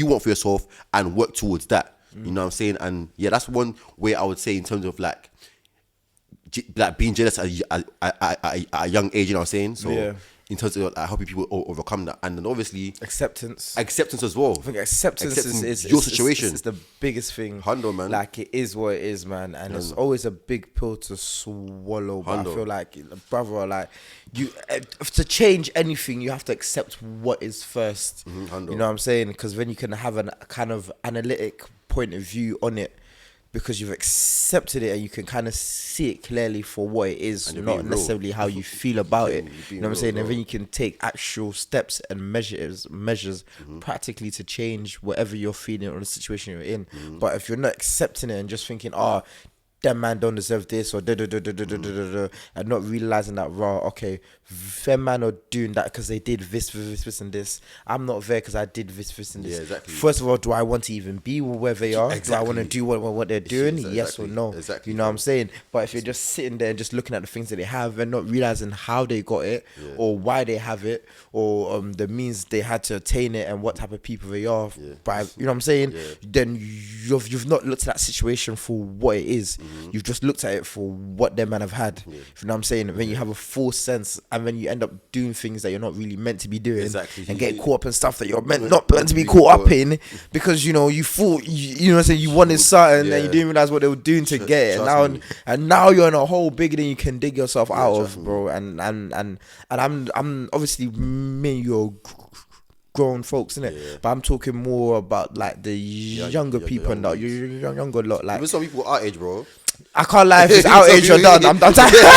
B: want for yourself and work towards that. You know what I'm saying? And yeah, that's one way I would say in terms of like being jealous at a young age. You know what I'm saying? So in terms of helping people overcome that, and then obviously acceptance as well. I think acceptance is your situation.
C: It's the biggest thing.
B: Hundo, man.
C: Like it is what it is, man, and it's always a big pill to swallow. But I feel like, brother, like you to change anything, you have to accept what is first. You know what I'm saying? Because then you can have a kind of analytic point of view on it. Because you've accepted it and you can kind of see it clearly for what it is, not necessarily how you feel about it. You know what I'm saying? And then you can take actual steps and measures practically to change whatever you're feeling or the situation you're in. But if you're not accepting it and just thinking, that man don't deserve this or and not realizing that okay, them man are doing that because they did this and this. I'm not there because I did this and this. Yeah, exactly. First of all, do I want to even be where they are? Exactly. Do I want to do what they're doing? Yes or no? Exactly. You know what I'm saying? But if you're just sitting there and just looking at the things that they have and not realizing how they got it or why they have it or the means they had to attain it and what type of people they are, by, you know what I'm saying? Then you've not looked at that situation for what it is. You've just looked at it for what them man have had. You know what I'm saying? When you have a full sense and then you end up doing things that you're not really meant to be doing and get caught up in stuff that you're not meant to be caught up in because, you know, you thought, you know what I'm saying, you wanted something and you didn't realize what they were doing to get it. And now you're in a hole bigger than you can dig yourself out of, bro. And I'm obviously, me and you're grown folks, innit? But I'm talking more about like the younger people and that younger lot. Like
B: even some people our age, bro.
C: I can't lie, if it's our age, you're done. I'm not talking to you.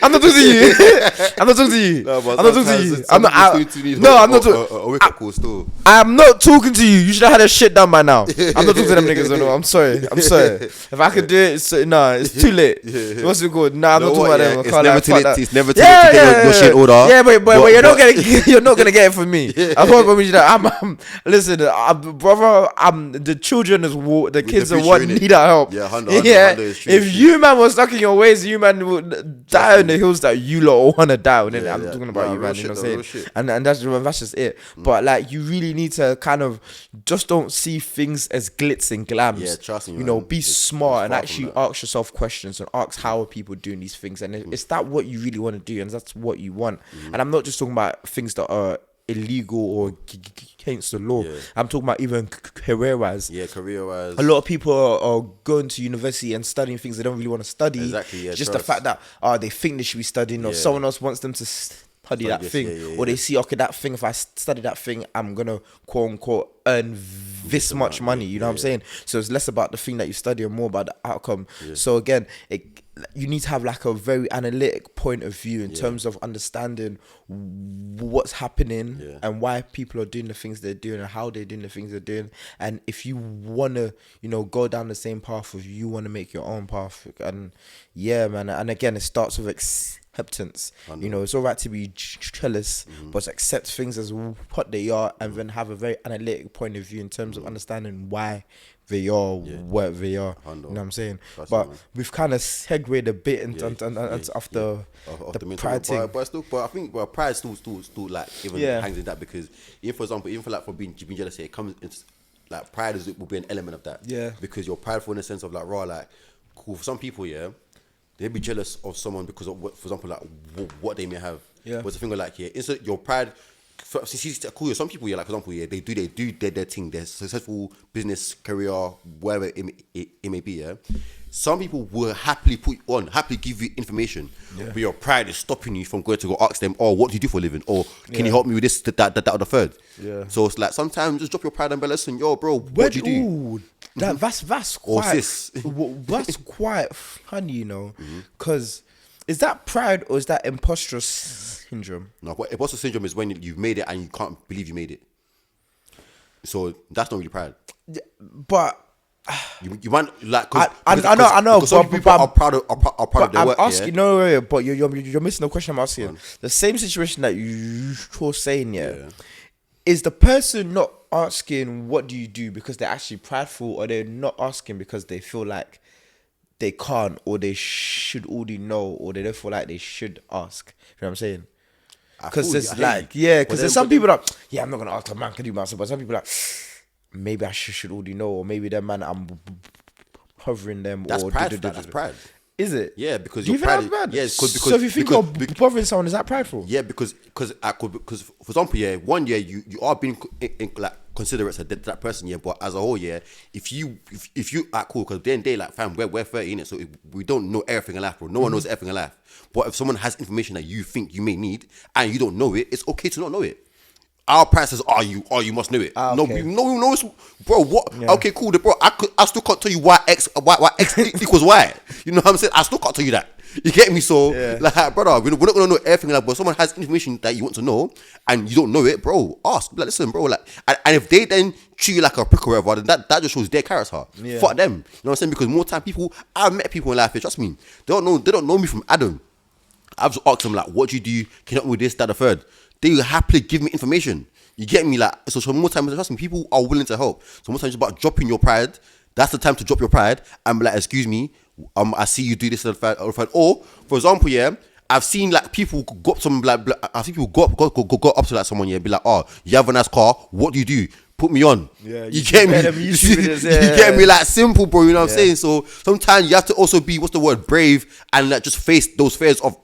C: I'm not talking to you. I'm not talking to you. I'm not talking. I'm not talking to you. You should have had a shit done by now. I'm not talking to them niggas. No, I'm sorry. If I could do it, it's too late. What's it called? Nah, I'm not talking about them.
B: It's never too late to get your shit order.
C: Yeah, but you're not gonna get it from me. I thought listen, brother. The children the kids are what need our help.
B: Yeah, 100.
C: If you man was stuck in your ways, you man would die in the hills that you lot wanna die on, innit? I'm talking about you, man. You know what I'm saying? And that's just it. But like, you really need to kind of just don't see things as glitz and glams.
B: Yeah, trust me,
C: you know,
B: man.
C: be smart and
B: far
C: actually
B: from that.
C: ask yourself questions and ask how are people doing these things, and is that what you really want to do, and that's what you want. And I'm not just talking about things that are illegal or against the law. I'm talking about even career-wise.
B: Yeah, career-wise.
C: A lot of people are going to university and studying things they don't really want to study.
B: Exactly, yeah,
C: just
B: trust.
C: the fact that they think they should be studying, or someone else wants them to study that
B: this,
C: thing, or they see, okay, that thing, if I study that thing, I'm gonna quote unquote earn this much money. You know what I'm saying? So it's less about the thing that you study and more about the outcome. So again, you need to have like a very analytic point of view in terms of understanding what's happening and why people are doing the things they're doing and how they're doing the things they're doing. And if you want to, you know, go down the same path, if you want to make your own path, and yeah, man. And again, it starts with acceptance. You know, it's all right to be jealous, but accept things as what they are, and then have a very analytic point of view in terms of understanding why they are what they are. You know what I'm saying? But we've kind of segued a bit into after the pride thing.
B: But I think pride still like even hangs in that, because if, for example, even for like for being jealous, it comes into like pride will be an element of that. Yeah. Because you're prideful in the sense of like like cool for some people, they'd be jealous of someone because of what, for example, like what they may have. Yeah. But the thing of like instead your pride. Cool. Some people, like for example, they do their thing, their successful business career, whatever it may be. Some people will happily give you information, but your pride is stopping you from going to go ask them, oh, what do you do for a living, or can you help me with this, that, or the third. Yeah. So it's like sometimes just drop your pride and be like, listen, yo, bro, what do you do?
C: Ooh, that's quite that's quite funny, you know, because is that pride or is that imposter syndrome?
B: No, what imposter syndrome is when you've made it and you can't believe you made it. So that's not really pride.
C: Yeah, but
B: you might like.
C: I know.
B: Because some people are proud of their work.
C: I'm asking, no, but you're missing the question I'm asking. The same situation that you're saying, is the person not asking what do you do because they're actually prideful, or they're not asking because they feel like they can't, or they should already know, or they don't feel like they should ask? You know what I'm saying? Because there's because there's some people that I'm not gonna ask a man can do myself, but some people like maybe I should already know, or maybe that man I'm hovering them.
B: That's
C: or
B: pride. That's pride.
C: Is it?
B: Yeah, because
C: you're pride. Yes, because so if you think you're bothering someone, is that prideful?
B: Yeah, because for example, one year you are being like considerate to that person, but as a whole, if you cool, because then they like fam, we're 30 in it, so we don't know everything in life, bro. No one knows everything in life. But if someone has information that you think you may need and you don't know it, it's okay to not know it. Our pride says, you must know it. Okay. No, bro. What? Yeah. Okay, cool, bro. I still can't tell you why X equals Y. You know what I'm saying? I still can't tell you that. You get me? So, like, brother, we're not gonna know everything. Like, but someone has information that you want to know and you don't know it, bro. Ask. Like, listen, bro. Like, and if they then treat you like a prick or whatever, then that just shows their character. Yeah. Fuck them. You know what I'm saying? Because more time, I've met people in life. Trust me, they don't know me from Adam. I've just asked them like, what do you do? Can you help me with this, that, the third? They will happily give me information. You get me? Like, so more time, trust me, people are willing to help. So more times it's about dropping your pride. That's the time to drop your pride and be like, excuse me, I see you do this and that. Or, for example, I've seen like people go up to like I've seen people go up to like someone, be like, oh, you have a nice car, what do you do? Put me on. Yeah, you get me? You get me? Like, simple, bro. You know what I'm saying? So sometimes you have to also be, brave, and like just face those fears of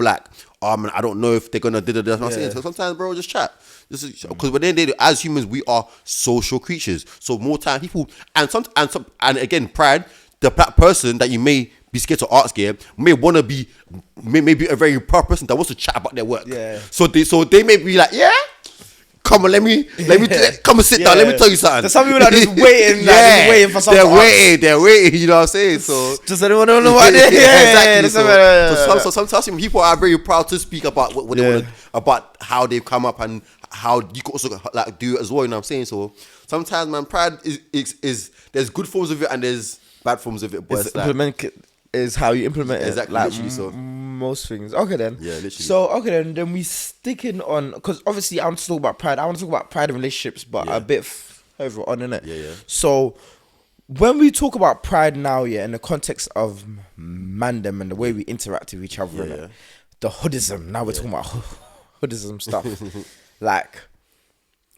B: like, man, I don't know if they're gonna do this. You know what I'm saying? So sometimes, bro, just chat. Because when they as humans, we are social creatures. So more time, people and again, pride. The black person that you may be scared to ask may want to be maybe a very proud person that wants to chat about their work. Yeah. So they may be like, come on, let me come and sit down. Let me tell you something.
C: There's some people that are just waiting, waiting for something.
B: They're waiting. You know what I'm saying? So
C: just anyone don't know what they
B: exactly. So sometimes people are very proud to speak about what they want, about how they've come up and how you can also like do it as well. You know what I'm saying? So sometimes, man, pride is there's good forms of it and there's bad forms of it. But
C: is how you implement it.
B: Exactly.
C: Like,
B: literally, so
C: most things. Okay then.
B: Yeah, literally.
C: So okay then we sticking on, because obviously I want to talk about pride. I want to talk about pride in relationships, but a bit further on, innit?
B: Yeah.
C: So when we talk about pride now, in the context of mandem and the way we interact with each other, innit? The hoodism. Now we're talking about hoodism stuff. Like,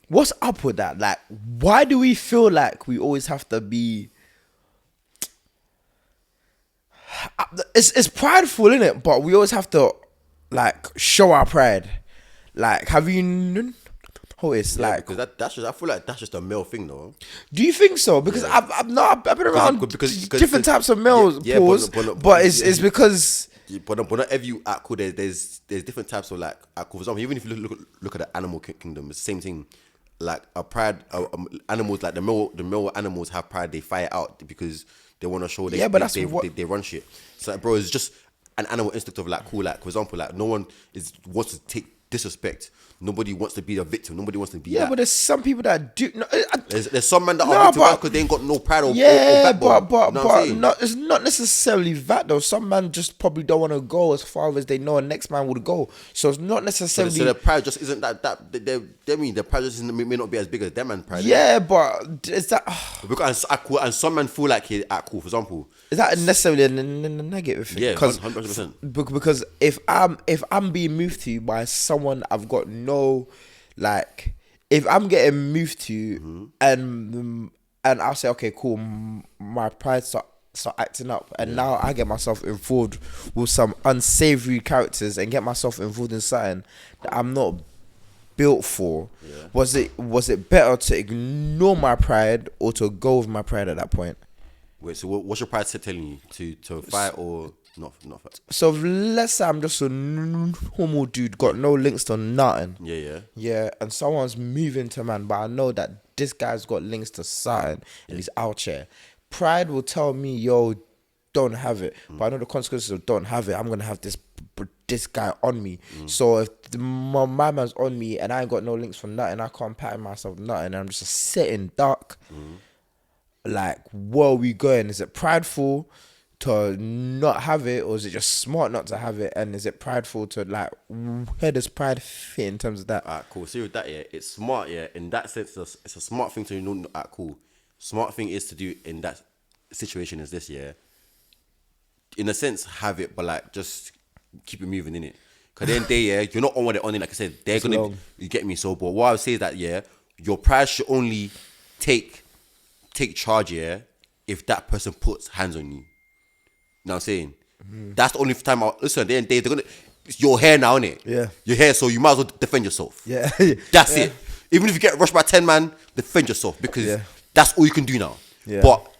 C: what's up with that? Like, why do we feel like we always have to be? It's prideful, innit? But we always have to like show our pride. Like, have you? Oh, it's like
B: because that's just, I feel like that's just a male thing, though.
C: Do you think so? Because I've been around because different types of males. But it's because.
B: But not every you act cool. There's different types of like act cool. For example, even if you look at the animal kingdom, it's the same thing. Like a pride, animals like the male animals have pride. They fight out because they want to show they run shit. So bro, it's just an animal instinct of like cool. Like for example, like no one wants to take disrespect. Nobody wants to be a victim. Nobody wants to be.
C: Yeah, but there's some people that do. No,
B: there's some men that are victim because they ain't got no pride or
C: but it's not necessarily that though. Some men just probably don't want to go as far as they know a next man would go. So it's not necessarily.
B: So the pride just isn't that. They mean the pride just may not be as big as them man pride.
C: Yeah, but is that
B: because cool and some men feel like he act cool. For example,
C: is that necessarily a negative thing?
B: Yeah, 100%.
C: Because if I'm being moved to by someone I've got no, like, if I'm getting moved to and I'll say, okay, cool, my pride start acting up, and now I get myself involved with some unsavory characters and get myself involved in something that I'm not built for. Was it better to ignore my pride or to go with my pride at that point?
B: Wait, so what's your pride telling you to fight or not fight?
C: So let's say I'm just a normal dude, got no links to nothing. Yeah, and someone's moving to man, but I know that this guy's got links to something and he's out here. Pride will tell me, yo, don't have it. But I know the consequences of don't have it. I'm gonna have this guy on me. So if my man's on me and I ain't got no links for nothing, I can't pattern myself nothing, and I'm just sitting dark. Like, where are we going? Is it prideful to not have it, or is it just smart not to have it? And is it prideful to, like, where does pride fit in terms of that?
B: Alright, cool. See with that, it's smart, in that sense, it's a smart thing to know. Cool. Smart thing is to do in that situation is this, in a sense, have it, but like just keep it moving in it. Because then you're not on what they're on it. Like I said, they're gonna you get me. So, but what I would say is that your pride should only take charge if that person puts hands on you. You know what I'm saying? That's the only time listen, at the end of the day, they're gonna, it's your hair now, innit?
C: Yeah.
B: Your hair, so you might as well defend yourself.
C: Yeah.
B: That's it. Even if you get rushed by 10 man, defend yourself, because that's all you can do now.
C: Yeah.
B: But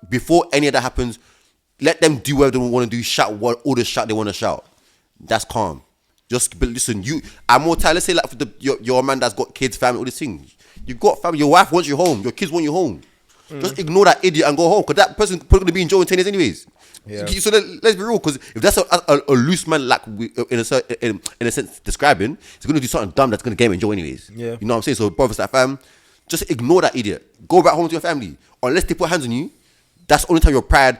B: before any of that happens, let them do whatever they want to do, shout all the shout they want to shout. That's calm. But listen, I'm more tired. Let's say like for your man that's got kids, family, all these things. You got family, your wife wants you home, your kids want you home. Just ignore that idiot and go home, because that person's probably going to be in jail in 10 years anyways. Yeah. So let's be real, because if that's a loose man, like in a sense describing, he's going to do something dumb that's going to get him in jail anyways.
C: Yeah.
B: You know what I'm saying? So brothers, that fam, just ignore that idiot. Go back home to your family. Unless they put hands on you, that's the only time your pride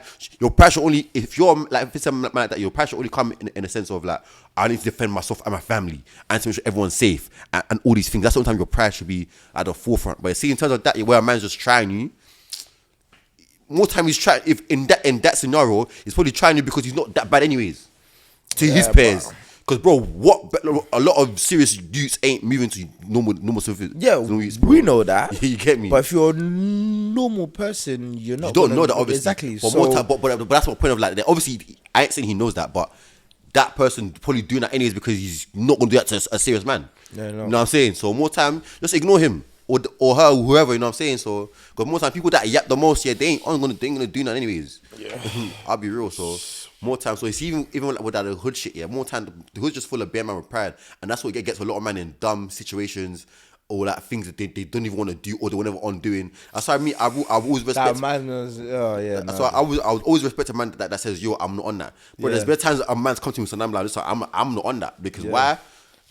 B: should only, if you're like, if it's something like that, your pride should only come in a sense of like, I need to defend myself and my family and to make sure everyone's safe and all these things. That's the only time your pride should be at the forefront. But see, in terms of that, where a man's just trying you, more time he's trying, if in that scenario, he's probably trying you because he's not that bad anyways to his peers. Because bro, a lot of serious youths ain't moving to normal surface.
C: Yeah, we know that.
B: You get me.
C: But if you're a normal person, you're not.
B: You don't know that, obviously.
C: Exactly.
B: But more time, but that's my point of like. Obviously, I ain't saying he knows that, but that person probably doing that anyways because he's not gonna do that to a serious man.
C: Yeah, no.
B: You know what I'm saying? So more time, just ignore him or her, whoever. You know what I'm saying? So because more time, people that yap the most, they ain't gonna do that anyways. Yeah. I'll be real. So. More time, so it's even like with that hood shit, more time, the hood's just full of bare man with pride, and that's what gets a lot of men in dumb situations or like things that they don't even want to do or they were never on doing. That's why I've always respect
C: that man was,
B: that's why I would always respect a man that says, yo, I'm not on that. But there's been times a man's come to me and I'm like, listen, I'm not on that because why?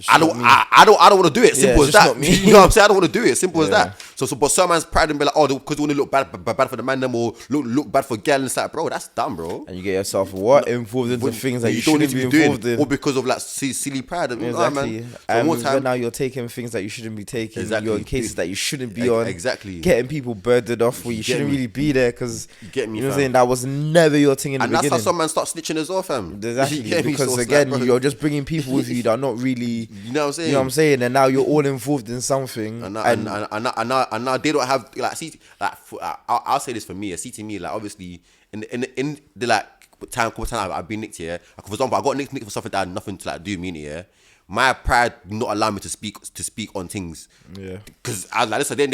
B: I don't want to do it. Simple as that. You know what I'm saying? I don't want to do it. Simple as that. But some man's pride and be like, oh, because they want to look bad for the man them or look bad for girl and it's like, bro, that's dumb, bro.
C: And you get yourself involved into things that you shouldn't be involved in,
B: or because of like silly pride.
C: Exactly. And now you're taking things that you shouldn't be taking.
B: Exactly.
C: You're in cases that you shouldn't be on.
B: Exactly.
C: Getting people burdened off where you shouldn't really be there because
B: you know
C: what I'm saying, that was never your thing in the beginning.
B: And that's how some man start snitching as well, fam.
C: Exactly. Because again, you're just bringing people with you that are not really.
B: You know what I'm saying?
C: You know what I'm saying? And now you're all involved in something.
B: And now they don't have like see like I'll say this for me. See to me like obviously in the like couple times I've been nicked here. Like, for example, I got nicked for something that had nothing to like do with me here. My pride not allow me to speak on things.
C: Yeah.
B: Because I was like, listen, then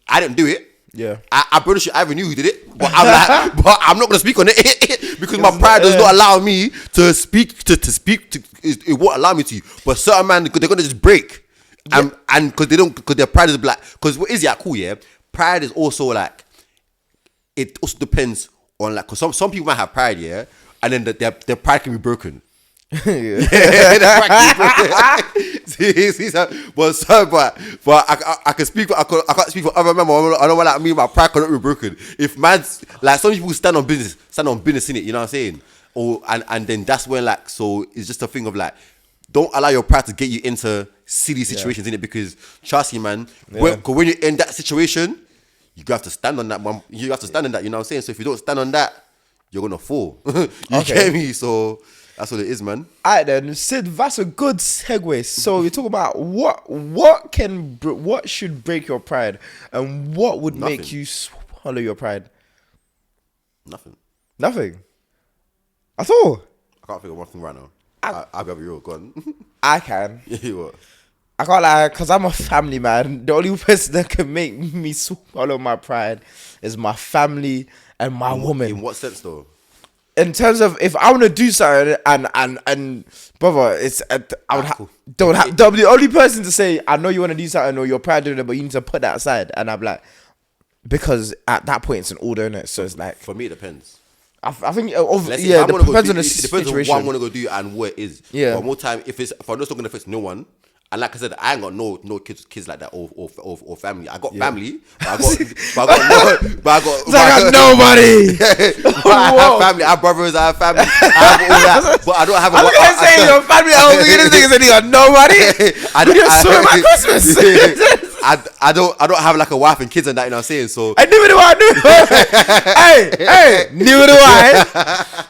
B: I didn't do it.
C: Yeah.
B: I pretty sure I even knew who did it, but I'm like, but I'm not gonna speak on it because my pride does not allow me to speak. It won't allow me to. But certain man, they're gonna just break, and because their pride is black. Because what is it? Cool, yeah. Pride is also like, it also depends on like, because some people might have pride, yeah, and then their pride can be broken. Yeah, but I can speak. I can't speak for other members. I know what I mean. My pride cannot be broken. If man's like some people stand on business in it. You know what I'm saying? Or and then that's when like so it's just a thing of like don't allow your pride to get you into silly situations in it because trust me, man. When you're in that situation, you have to stand on that. You have to stand on that. You know what I'm saying? So if you don't stand on that, you're gonna fall. You get me? So. That's what it is, man.
C: Alright then, Sid, that's a good segue. So we talk about what should break your pride, and what would make you swallow your pride. Nothing. At all.
B: I can't think of one thing right now. I'll be real. Go on.
C: I can.
B: Yeah, what?
C: I can't lie, because I'm a family man. The only person that can make me swallow my pride is my family and my woman.
B: In what sense, though?
C: In terms of if I want to do something and brother, it's I would the only person to say I know you want to do something or you're proud of it, but you need to put that aside. And I'm like, because at that point it's an order, innit? So it's like
B: for me, it depends.
C: I think it depends on the situation.
B: It depends on what I'm gonna go do and what it is.
C: Yeah.
B: But more time, if I'm not gonna affect no one. And like I said, I ain't got no kids like that or family. I got family, but I got
C: nobody.
B: I have family. I have brothers. I have family. I have all that, but I don't have.
C: I was gonna say your family. I was thinking this nigga said he got nobody. I saw my Christmas.
B: I don't have like a wife and kids and that. You know what I'm saying? So
C: I neither do I. Hey, neither do I.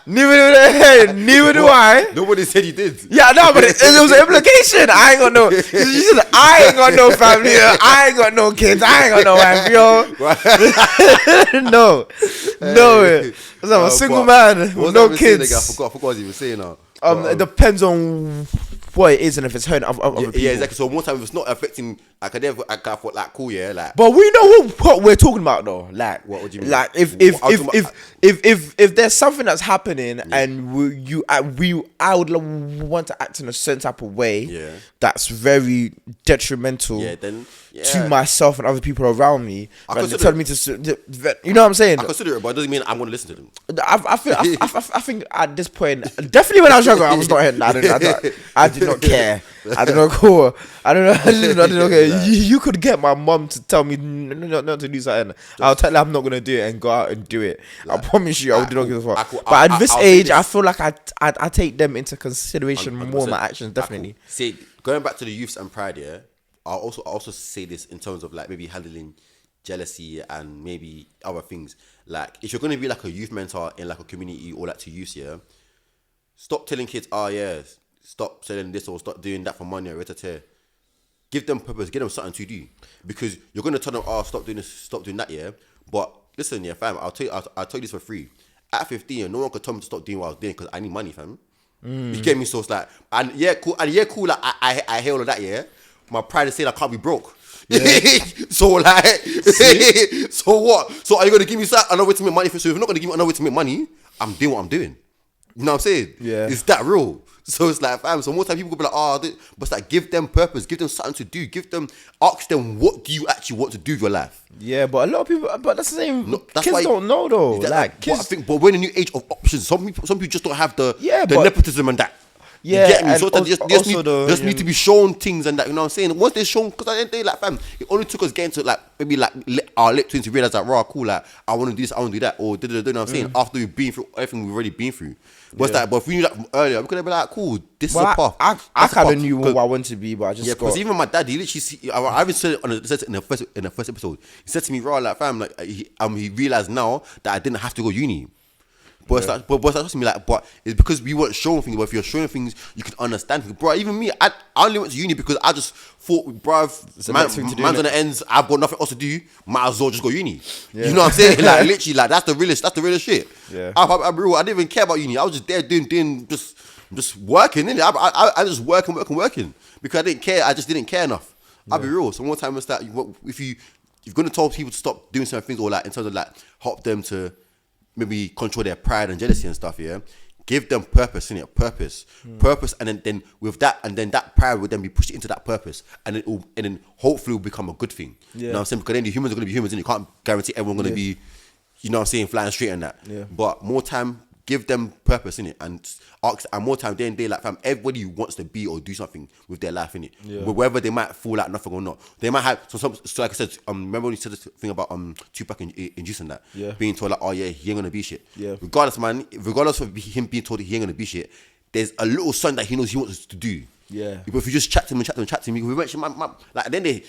C: Neither do I.
B: Nobody said you did.
C: Yeah, no, but it was an implication. I ain't got no. You said I ain't got no family. I ain't got no kids. I ain't got no wife, yo. No. I'm a single man with no kids.
B: I forgot what you were saying now.
C: It depends on what it is and if it's hurting other people.
B: Yeah, exactly. So more time, if it's not affecting, like I thought, like cool, yeah, like.
C: But we know what we're talking about, though. Like,
B: what do you mean?
C: Like, if there's something that's happening and I would want to act in a certain type of way, that's very detrimental. To myself and other people around me. But telling me to, you know what I'm saying?
B: I consider it, but it doesn't mean I'm going to listen to them.
C: I think at this point, definitely when I was younger, I was not hitting. I did not care. I did not care. I did not care. You could get my mom to tell me not to do something. I'll tell her I'm not gonna do it and go out and do it. I promise you, I would not give a fuck. But at this age, I feel like I take them into consideration more in my actions. Definitely.
B: See, going back to the youths and pride, yeah. I'll also say this in terms of like maybe handling jealousy and maybe other things. Like if you're gonna be like a youth mentor in like a community or like to youth, yeah, stop telling kids, stop selling this or stop doing that for money or give them purpose, give them something to do. Because you're gonna tell them, stop doing this, stop doing that, yeah. But listen, yeah, fam, I'll tell you this for free. At 15, no one could tell me to stop doing what I was doing because I need money, fam. You get me? So it's like, cool, like I hear all of that, yeah. My pride is saying I can't be broke. Yeah. So like, so what? So are you gonna give me another way to make money? So if you're not gonna give me another way to make money, I'm doing what I'm doing. You know what I'm saying?
C: Yeah.
B: It's that real. So it's like, fam. So more time people will be like, but it's like, give them purpose, give them something to do, ask them what do you actually want to do with your life.
C: Yeah, but a lot of people, but that's the same. Kids don't know though. Like kids,
B: but we're in a new age of options. Some people just don't have the nepotism and that.
C: Yeah,
B: you get me?
C: and
B: So
C: also
B: just need to be shown things and that, you know what I'm saying? Once they're shown, because at the end of the day, like, fam, it only took us getting to, like, maybe, like, our late 20s to realize that, raw, cool, like, I want to do this, I want to do that, or you know what I'm saying? After we've been through everything we've already been through. But it's like, but if we knew that from earlier, we could have been like, cool, this is a path.
C: I kind of knew what I wanted to be, but I just
B: because even my dad, he literally I even said it in the first episode. He said to me, raw, like, fam, like, he realized now that I didn't have to go uni. But it's like, but trust me, like, but it's because we weren't showing things. But if you're showing things, you can understand things. Bro, even me, I only went to uni because I just thought, bro, man's on the ends. I've got nothing else to do. Might as well just go uni. You know what I'm saying? Like, literally, like, that's the realest shit.
C: Yeah.
B: I'm real. I didn't even care about uni. I was just there doing just working. Innit? I just working because I didn't care. I just didn't care enough. I'll be real. So one time it's that if you're gonna tell people to stop doing certain things, or like in terms of like help them to maybe control their pride and jealousy and stuff, yeah. Give them purpose, innit? Purpose, and then with that, and then that pride will then be pushed into that purpose, and then hopefully will become a good thing.
C: Yeah.
B: You know what I'm saying? Because then the humans are gonna be humans, and you can't guarantee everyone's gonna be, you know what I'm saying, flying straight and that.
C: Yeah.
B: But more time, give them purpose, innit? And ask, and more time, day and day, like, fam, everybody wants to be or do something with their life, innit?
C: Yeah.
B: Whether they might fall like nothing or not. They might have, so like I said, remember when you said this thing about Tupac and Juice and that?
C: Yeah.
B: Being told like, oh yeah, he ain't gonna be shit.
C: Yeah.
B: Regardless of him being told he ain't gonna be shit, there's a little something that he knows he wants to do.
C: Yeah.
B: But if you just chat to him, we mentioned like then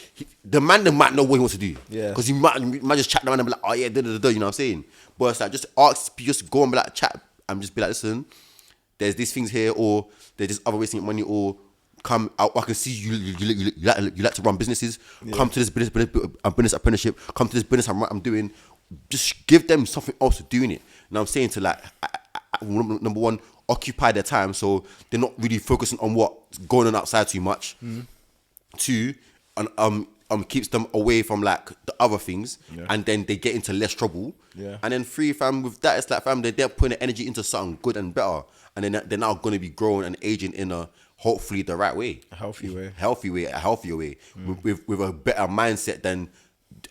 B: the man might know what he wants to do.
C: Yeah.
B: Because you might just chat to the man and be like, oh yeah, you know what I'm saying? But it's like, just go and be like, chat and just be like, listen, there's these things here, or there's this other ways to get money, or come out, I can see you like to run businesses. Yeah. Come to this business apprenticeship, come to this business I'm doing. Just give them something else to do in it. And I'm saying to, like, number one, occupy their time so they're not really focusing on what's going on outside too much. Two, keeps them away from like the other things, and then they get into less trouble.
C: Yeah.
B: And then three, fam, with that, it's like, fam, they're putting their energy into something good and better, and then they're now going to be growing and aging in a hopefully the right way, a healthier way, with a better mindset than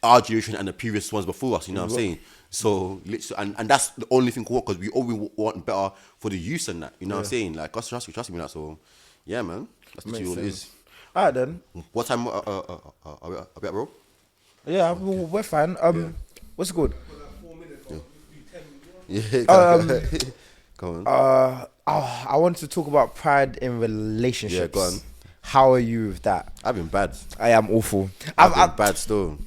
B: our generation and the previous ones before us. You know what I'm saying? So literally, and that's the only thing cool, because we always want better for the youth and that. You know what I'm saying? Like, trust me on that. So yeah, man, that's literally all it is.
C: Alright then.
B: What time are we at, bro?
C: Yeah, we're fine. What's good?
B: Yeah. Go on.
C: I want to talk about pride in relationships.
B: Yeah, go on.
C: How are you with that?
B: I've been bad.
C: I am awful.
B: I've been bad still.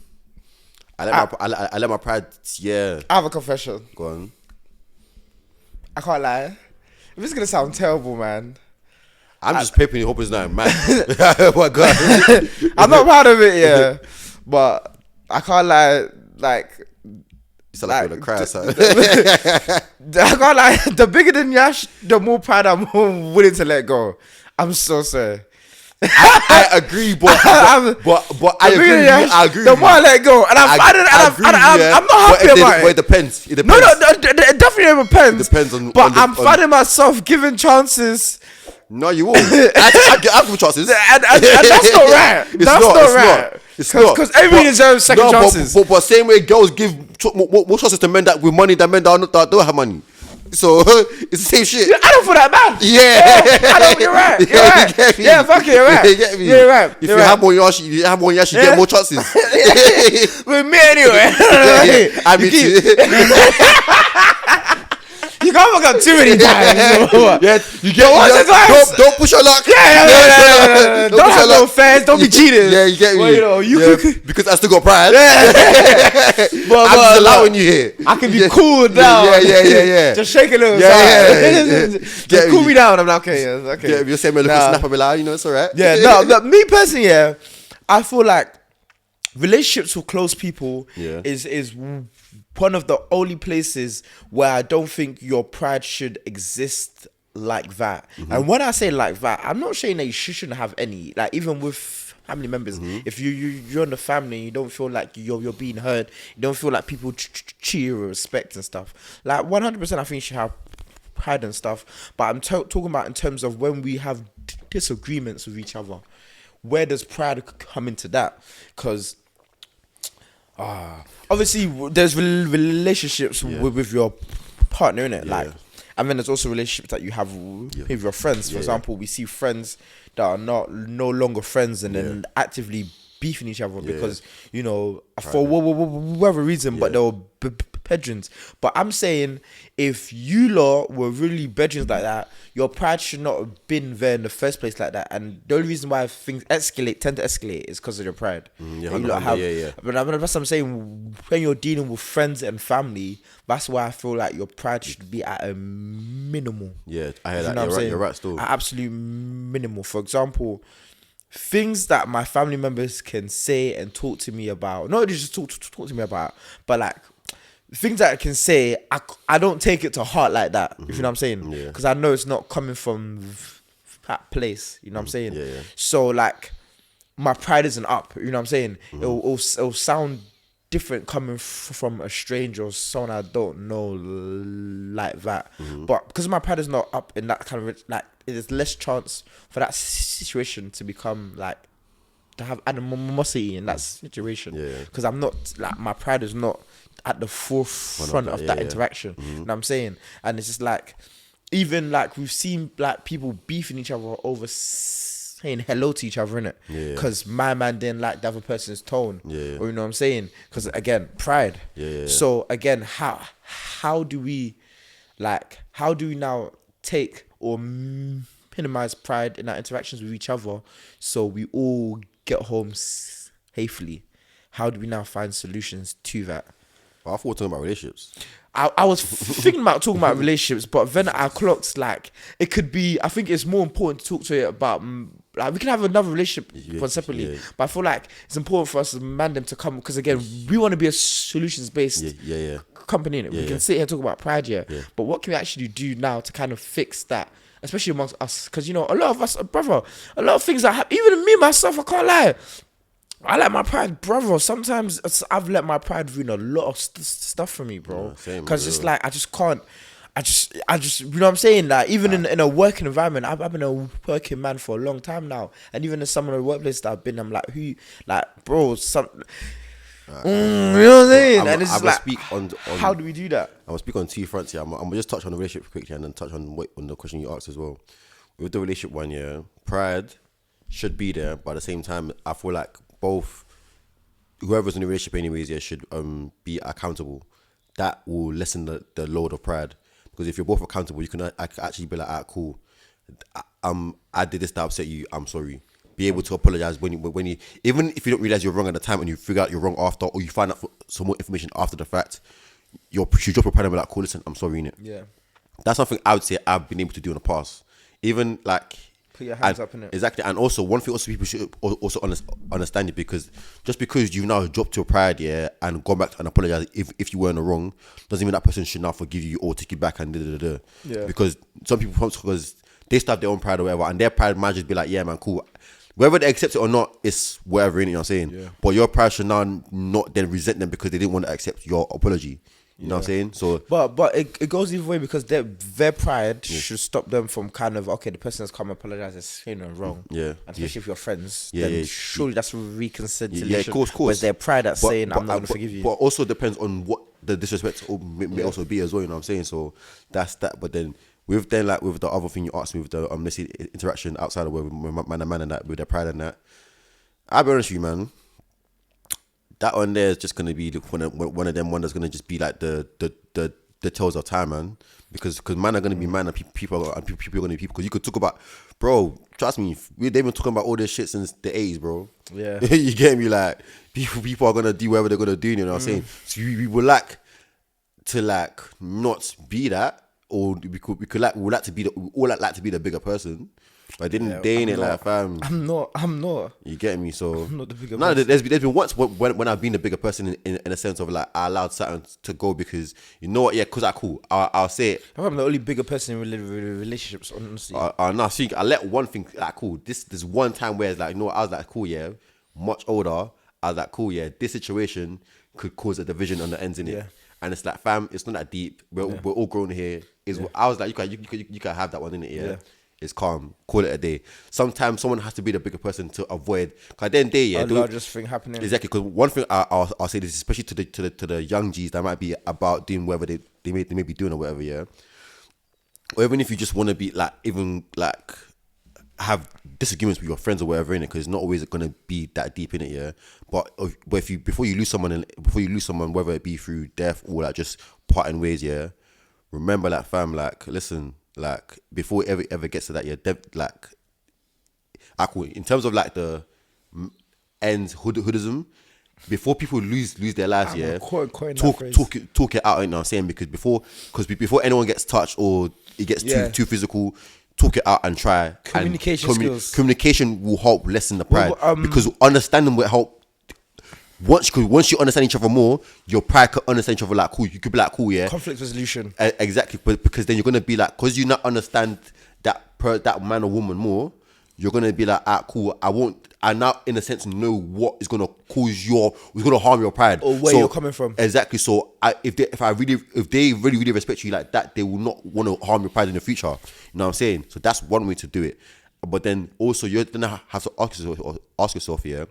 B: I let my pride. Yeah.
C: I have a confession.
B: Go on.
C: I can't lie. This is gonna sound terrible, man.
B: I'm just pepping you, hope it's not mad. Oh God.
C: I'm not proud of it, yeah. But I can't lie, like,
B: you sound like you're gonna cry, son.
C: I can't lie, the bigger the nyash, the more pride I'm willing to let go. I'm so sorry.
B: I agree, but I agree.
C: The more I let go, and I'm not happy about it.
B: Well, it depends. It
C: No,
B: depends.
C: it definitely depends.
B: It depends on.
C: But I'm finding myself giving chances.
B: No, you won't. I give chances,
C: and that's not right. That's not right.
B: It's not.
C: Because everybody deserves second chances.
B: But same way girls give more chances to men that with money than men that don't have money. So it's the same shit.
C: I don't feel that bad.
B: Yeah.
C: I don't. You're right. You're right. Yeah, fuck it. You're right.
B: You get me?
C: You're right.
B: If you have more yash, you get more chances.
C: With me anyway.
B: I mean,
C: you can't fuck up too many times.
B: Yeah, you get. Don't push your luck.
C: Yeah. Don't have no fans. Don't be cheating.
B: Yeah, you get me.
C: Well, you know,
B: because I still got pride.
C: But
B: I'm just allowing you here.
C: I can be cool now.
B: Yeah.
C: Just shake a little. Just cool me down. I'm like, okay.
B: Yeah, if you're saying me, look at snap, I'll be like, you know, it's alright.
C: Yeah, no, me personally, yeah, I feel like relationships with close people is one of the only places where I don't think your pride should exist like that. And when I say like that, I'm not saying that you shouldn't have any, like, even with family members. If you're in the family, you don't feel like you're being heard, you don't feel like people treat you with respect and stuff. Like 100%, I think you should have pride and stuff. But I'm talking about in terms of when we have disagreements with each other. Where does pride come into that? Because obviously there's relationships with your partner, innit? Like, And then there's also relationships that you have with your friends. For example, we see friends that are no longer friends and then actively beefing each other because, you know, for whatever reason, but they were bedrooms. But I'm saying if you lot were really bedrooms like that, your pride should not have been there in the first place like that. And the only reason why things tend to escalate is because of your pride. But that's what I'm saying. When you're dealing with friends and family, that's why I feel like your pride should be at a minimal.
B: Yeah, I hear that. You're right still.
C: At absolute minimal. For example, things that my family members can say and talk to me about, not just talk to me about, but like things that I can say, I don't take it to heart like that. If you know what I'm saying? Because I know it's not coming from that place. You know what I'm saying? So like, my pride isn't up. You know what I'm saying? It'll sound different coming from a stranger or someone I don't know like that. But because my pride is not up in that kind of like, there's less chance for that situation to become like, to have animosity in that situation. Because I'm not like, my pride is not at the forefront of that interaction. You know what I'm saying? And it's just like, even like we've seen like people beefing each other over saying hello to each other, innit? Because my man didn't like the other person's tone. Or you know what I'm saying? Because again, pride. So again, how do we now take or minimize pride in our interactions with each other so we all get home safely? How do we now find solutions to that?
B: I thought we were talking about relationships.
C: I was thinking about talking about relationships, but then I clocked like it could be. I think it's more important to talk to it about. Like we can have another relationship separately, but I feel like it's important for us as mandem to come because again we want to be a solutions based company. We can sit here and talk about pride, but what can we actually do now to kind of fix that, especially amongst us? Because you know a lot of us, brother, a lot of things that happen. Even me myself, I can't lie. I let my pride, brother. Sometimes I've let my pride ruin a lot of stuff for me, bro. Because it's like I just can't. I just, you know what I'm saying? Like even in a working environment, I've been a working man for a long time now, and even in some of the workplaces that I've been, I'm like, bro, you know what I'm saying? And it's just like, how do we do that?
B: I'm gonna speak on two fronts here. I'm gonna just touch on the relationship quickly, and then touch on the question you asked as well. With the relationship one, pride should be there, but at the same time, I feel like both whoever's in a relationship anyways should be accountable. That will lessen the load of pride, because if you're both accountable, you can actually be like, alright, cool, I did this to upset you, I'm sorry. Be able to apologize when you even if you don't realize you're wrong at the time and you figure out you're wrong after, or you find out some more information after the fact, you should drop your pride and be like, cool, listen, I'm sorry, innit? That's something I would say I've been able to do in the past. Even like,
C: put your hands up in it.
B: Exactly. And also one thing also people should also understand it, because just because you've now dropped your pride and gone back and apologize if you were in the wrong, doesn't mean that person should now forgive you or take you back and because some people, because they still have their own pride or whatever, and their pride might just be like, yeah man, cool, whether they accept it or not, it's whatever, you know what I'm saying? But your pride should now not then resent them because they didn't want to accept your apology. You know what I'm saying? So, but it goes either way, because their pride should stop them from kind of, okay, the person has come and apologized, it's saying them wrong. And especially if you're friends, then surely that's reconciliation. Yeah, of course.
C: But their pride that's saying, I'm not going to forgive you.
B: But also depends on what the disrespect may also be as well, you know what I'm saying? So that's that. But then with the other thing you asked me, with the let's say interaction outside of where man and that, with their pride and that, I'll be honest with you, man. That one there is just gonna be one of them one that's gonna just be like the tales of time, man. Because man are gonna be man, and people are gonna be people. Because you could talk about, bro. Trust me, they've been talking about all this shit since the 80s, bro. You get me? Like people are gonna do whatever they're gonna do. You know what I'm saying? So we would like to not be that, or we would like to be the bigger person. But they ain't like, fam.
C: I'm not.
B: You get me? So
C: I'm not the bigger
B: person.
C: No,
B: there's been once when I've been the bigger person in a sense of like, I allowed something to go because, you know what? Yeah, because cool. I'll say it.
C: I'm the only bigger person in relationships, honestly.
B: No, so I let one thing like, cool. This one time where it's like, you know what? I was like, cool, yeah. Much older. I was like, cool, yeah. This situation could cause a division on the ends in it. And it's like, fam, it's not that deep. We're all grown here. I was like, you can have that one in it, yeah. It's calm. Call it a day. Sometimes someone has to be the bigger person to avoid. Cause then the
C: largest thing happening.
B: Exactly. Because one thing I'll say this, especially to the young G's that might be about doing whatever they may be doing or whatever. Yeah. or even if you just want to be like, even like have disagreements with your friends or whatever in it, because it's not always gonna be that deep in it, yeah. But if you before you lose someone, whether it be through death or like just parting ways, yeah. Remember, like, fam, like, listen, like, before it ever gets to that, yeah, in terms of like the ends hoodism, before people lose their lives, yeah, talk it out. You know what I'm saying? Because before anyone gets touched or it gets too physical, talk it out and try.
C: Communication skills.
B: Communication will help lessen the pride, because understanding will help. Once you understand each other more, your pride could understand each other like cool. You could be like cool, yeah.
C: Conflict resolution.
B: Exactly, but because then you're gonna be like, because you not understand that man or woman more, you're gonna be like, cool. I now in a sense know what is gonna harm your pride
C: or where you're coming from.
B: Exactly. So if they really respect you like that, they will not want to harm your pride in the future. You know what I'm saying? So that's one way to do it. But then also you're gonna have to ask yourself, yeah.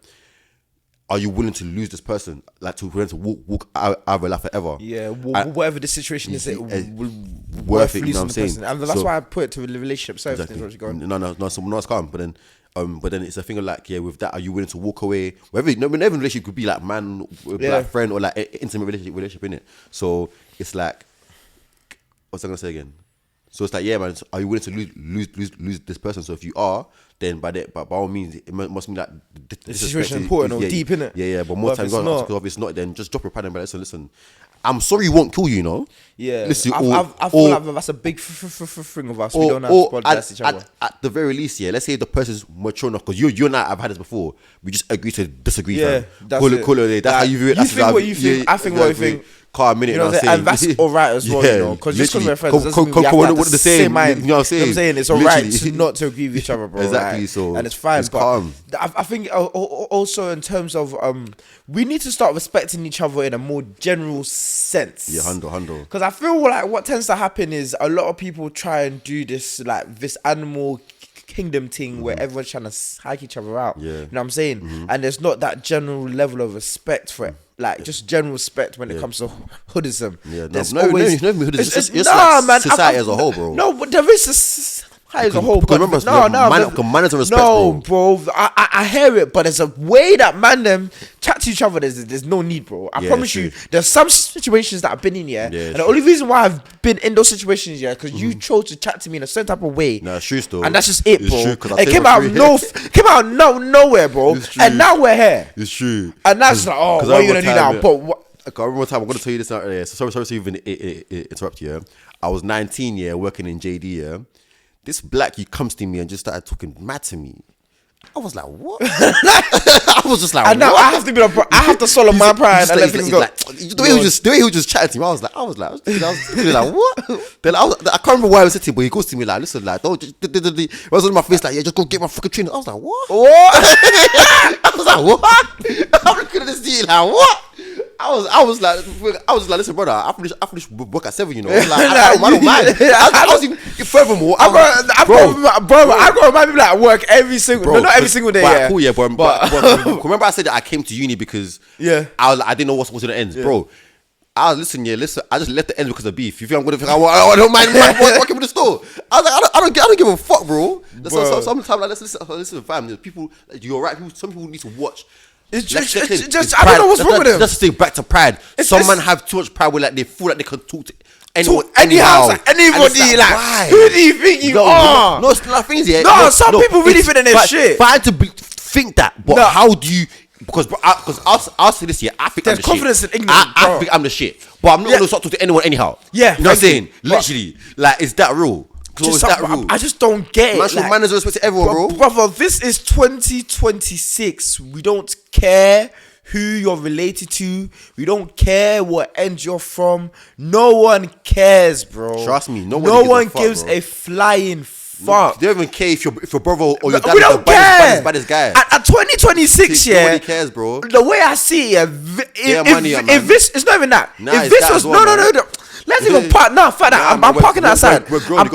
B: Are you willing to lose this person? Like, to walk out of life forever? Yeah,
C: whatever the situation is,
B: worth it. You know what I'm saying?
C: And that's why I put it to the relationship. So
B: exactly. No, it's calm. But then it's a thing of like, yeah, with that, are you willing to walk away? Whatever relationship could be, like man, like friend, or like intimate relationship in it. So it's like, what's I gonna say again? So it's like, yeah, man, are you willing to lose this person? So if you are, then by all means, it must mean that
C: the situation is important or deep, innit?
B: Yeah. But more times, if it's not, then just drop your pride and be like, listen, I'm sorry you won't kill you, you know?
C: Yeah. Listen, I feel like that's a big thing of us. We don't have to apologize each other.
B: At the very least, yeah, let's say the person's mature enough, because you and I have had this before. We just agree to disagree.
C: Yeah,
B: that's it. That's how you view it.
C: You think what you think, I think what I think.
B: Car a minute,
C: you know what I'm saying? And that's alright as well, you know, because just because we're friends doesn't mean we have to have the same mind.
B: You know what I'm saying?
C: It's alright to not to agree with each other, bro.
B: Exactly, so
C: and it's fine.
B: It's calm.
C: I think also in terms of we need to start respecting each other in a more general sense.
B: Yeah, handle.
C: Because I feel like what tends to happen is a lot of people try and do this animal kingdom thing where everyone's trying to hike each other out.
B: Yeah.
C: You know what I'm saying? And there's not that general level of respect for it. Like, just general respect when it comes to hoodism.
B: Yeah, it's not even hoodism. It's like man, society as a whole, bro.
C: No, but there is society as a whole.
B: Because remember, manners and respect,
C: bro. I hear it, but there's a way that mandem chat to each other. There's no need, bro. I promise you. There's some situations that I've been in, and the only reason why I've been in those situations, because you chose to chat to me in a certain type of way.
B: Nah, it's true still.
C: And that's just it, bro. It came out of nowhere, bro. And now we're here.
B: It's true.
C: And that's like, what are you gonna do now? But what?
B: I remember one time, I'm gonna tell you this out there. So sorry to even interrupt you. Yeah? I was 19, working in JD. Yeah, this black comes to me and just started talking mad to me. I was like, what? I was just like,
C: and now I have to swallow my pride and let things go.
B: The way he was just chatting to me, I was like, what? Then I can't remember why I was sitting, but he goes to me like, listen, like, don't. He was on my face like, yeah, just go get my fucking trainer. I was like, what? I was like, what? I'm looking at this dude like, what? I was like, listen, brother, I finished work at 7, you know. Like, I don't mind. I was even furthermore, I
C: got remind people like work every single, not every single day.
B: But, cool, but remember I said that I came to uni because I didn't know what's going to end, bro. I was listen. I just left the end because of beef. You feel I don't mind working with the store. I was like, I don't give a fuck, bro. Sometimes like, listen, fam. People, you're right. Some people need to watch.
C: It's just I don't know what's wrong with them.
B: Let's stay back to pride. Some men have too much pride where like they feel like they can talk to anyone,
C: anyhow, anybody. Like, who do you think you are?
B: No, it's not things. Yeah.
C: No, some people really think they're shit.
B: Fine to think that, but how do you? Because I'll say this year, I think
C: there's
B: I'm the
C: confidence
B: shit.
C: in ignorance.
B: I think I'm the shit, but I'm not gonna start talking to anyone anyhow.
C: Yeah,
B: you know what I'm saying? Literally, like, is that real?
C: I just don't get it.
B: Like, manners and respect to everyone, bro.
C: Brother, this is 2026. We don't care who you're related to. We don't care what end you're from. No one cares, bro.
B: Trust me, no
C: one gives a flying fuck.
B: They don't even care if your brother or your dad
C: is the
B: baddest guy.
C: At 2026,
B: nobody cares, bro.
C: The way I see it, if this, it's not even that.
B: If this was
C: no. Let's even park. No, fuck that. I'm parking outside.
B: We're grown.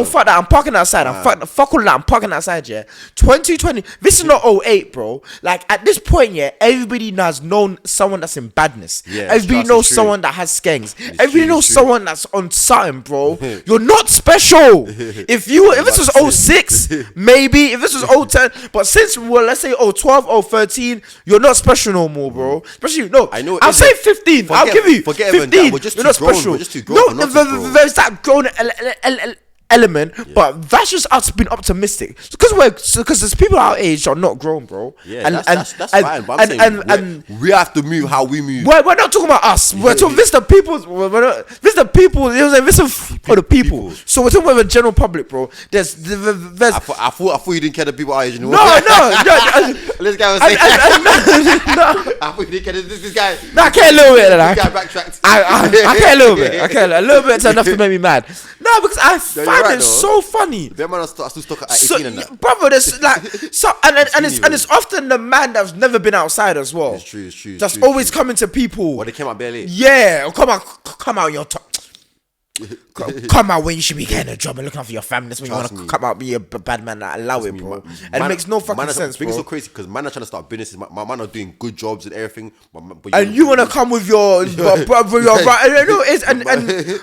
C: Fuck that. I'm parking outside. Fuck all that. I'm parking outside. Yeah. 2020. This is not '08, bro. Like at this point, yeah, everybody has known someone that's in badness.
B: Yeah,
C: everybody knows someone that has skanks. Everybody knows someone that's on something, bro. You're not special. If this was '06, maybe. If this was '10, but since let's say '12, '13, you're not special no more, bro. Especially
B: I know.
C: I'll say 15. I'll give you 15.
B: We're just
C: you're not special.
B: We're just too grown.
C: No, there's that grown element, but that's just us being optimistic. Because there's people our age are not grown, bro.
B: Yeah, that's fine. But I'm saying we have to move how we move.
C: We're not talking about us. We're talking this the people. This the people. You know what I'm saying? This for the people. So we're talking about the general public, bro. There's.
B: I thought you didn't care the people our age anymore.
C: No.
B: This guy was saying. I thought you didn't care this guy.
C: No, I care a little bit.
B: This guy backtracked.
C: I care a little bit. I care a little bit enough to make me mad. No, because I find it so funny.
B: Them man are still stuck at 18 and that.
C: Brother, there's like and it's often the man that's never been outside as well.
B: It's true.
C: That's always coming to people.
B: Well, they came out barely.
C: Yeah, come out your top. Come out when you should be getting a job and looking after your family. That's when you want to come out, be a bad man. Allow it, bro. And it makes no fucking sense, bro.
B: It's so crazy because man are trying to start businesses. My man are doing good jobs and everything.
C: And you want to come with your right? And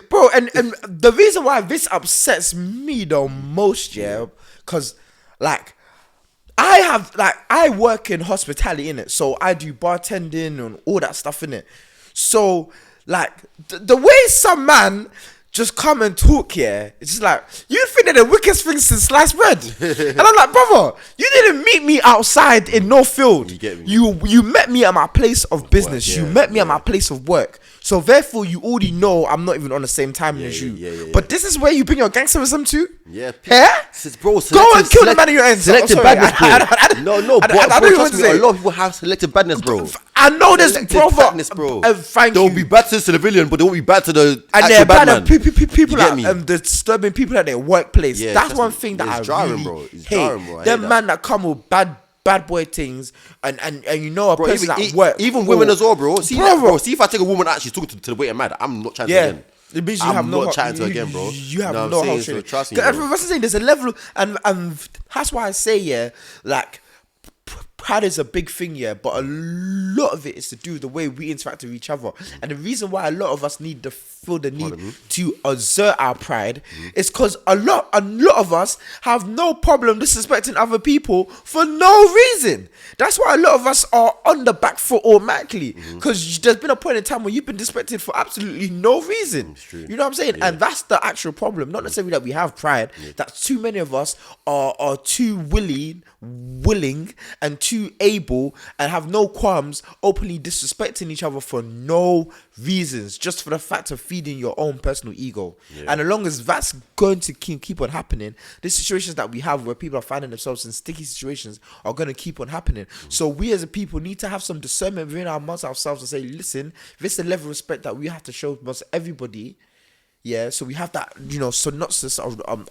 C: bro, and the reason why this upsets me the most, yeah, because like I work in hospitality, innit? So I do bartending and all that stuff, innit? So like the way some man just come and talk here, it's just like, you think they're the wickedest things since sliced bread. And I'm like, brother, you didn't meet me outside in Northfield.
B: You get me?
C: You met me at my place of business. You met me at my place of work. So therefore, you already know I'm not even on the same timing as you.
B: Yeah.
C: But this is where you bring your gangsterism to?
B: Yeah.
C: Bro, go and kill the man in your ends.
B: Selective badness, bro. No, but trust me, a lot of people have selective badness, bro.
C: I know this,
B: bro. They'll be bad to the civilian, but they won't be bad to the
C: actual
B: bad man.
C: People that disturbing people at their workplace.
B: Yeah,
C: that's one thing that I
B: jarring,
C: really
B: hate.
C: Them man that come with bad boy things and you know a person at work.
B: Even women as well, bro. See if I take a woman actually talking to the waiting man, I'm not chatting to her again.
C: It means
B: I'm not chatting to her again, bro.
C: You have no heart.
B: So trust me,
C: that's what I'm saying. There's a level, and that's why I say, like, pride is a big thing, but a lot of it is to do with the way we interact with each other. And the reason why a lot of us feel the need to assert our pride is because a lot of us have no problem disrespecting other people for no reason. That's why a lot of us are on the back foot automatically, because there's been a point in time where you've been disrespected for absolutely no reason. You know what I'm saying? And that's the actual problem. Not necessarily that we have pride, that too many of us are too willing and too able and have no qualms openly disrespecting each other for no reasons, just for the fact of feeding your own personal ego. And as long as that's going to keep on happening, the situations that we have where people are finding themselves in sticky situations are going to keep on happening. So we as a people need to have some discernment within ourselves and say, listen, this is the level of respect that we have to show amongst everybody. Yeah, so we have that, synopsis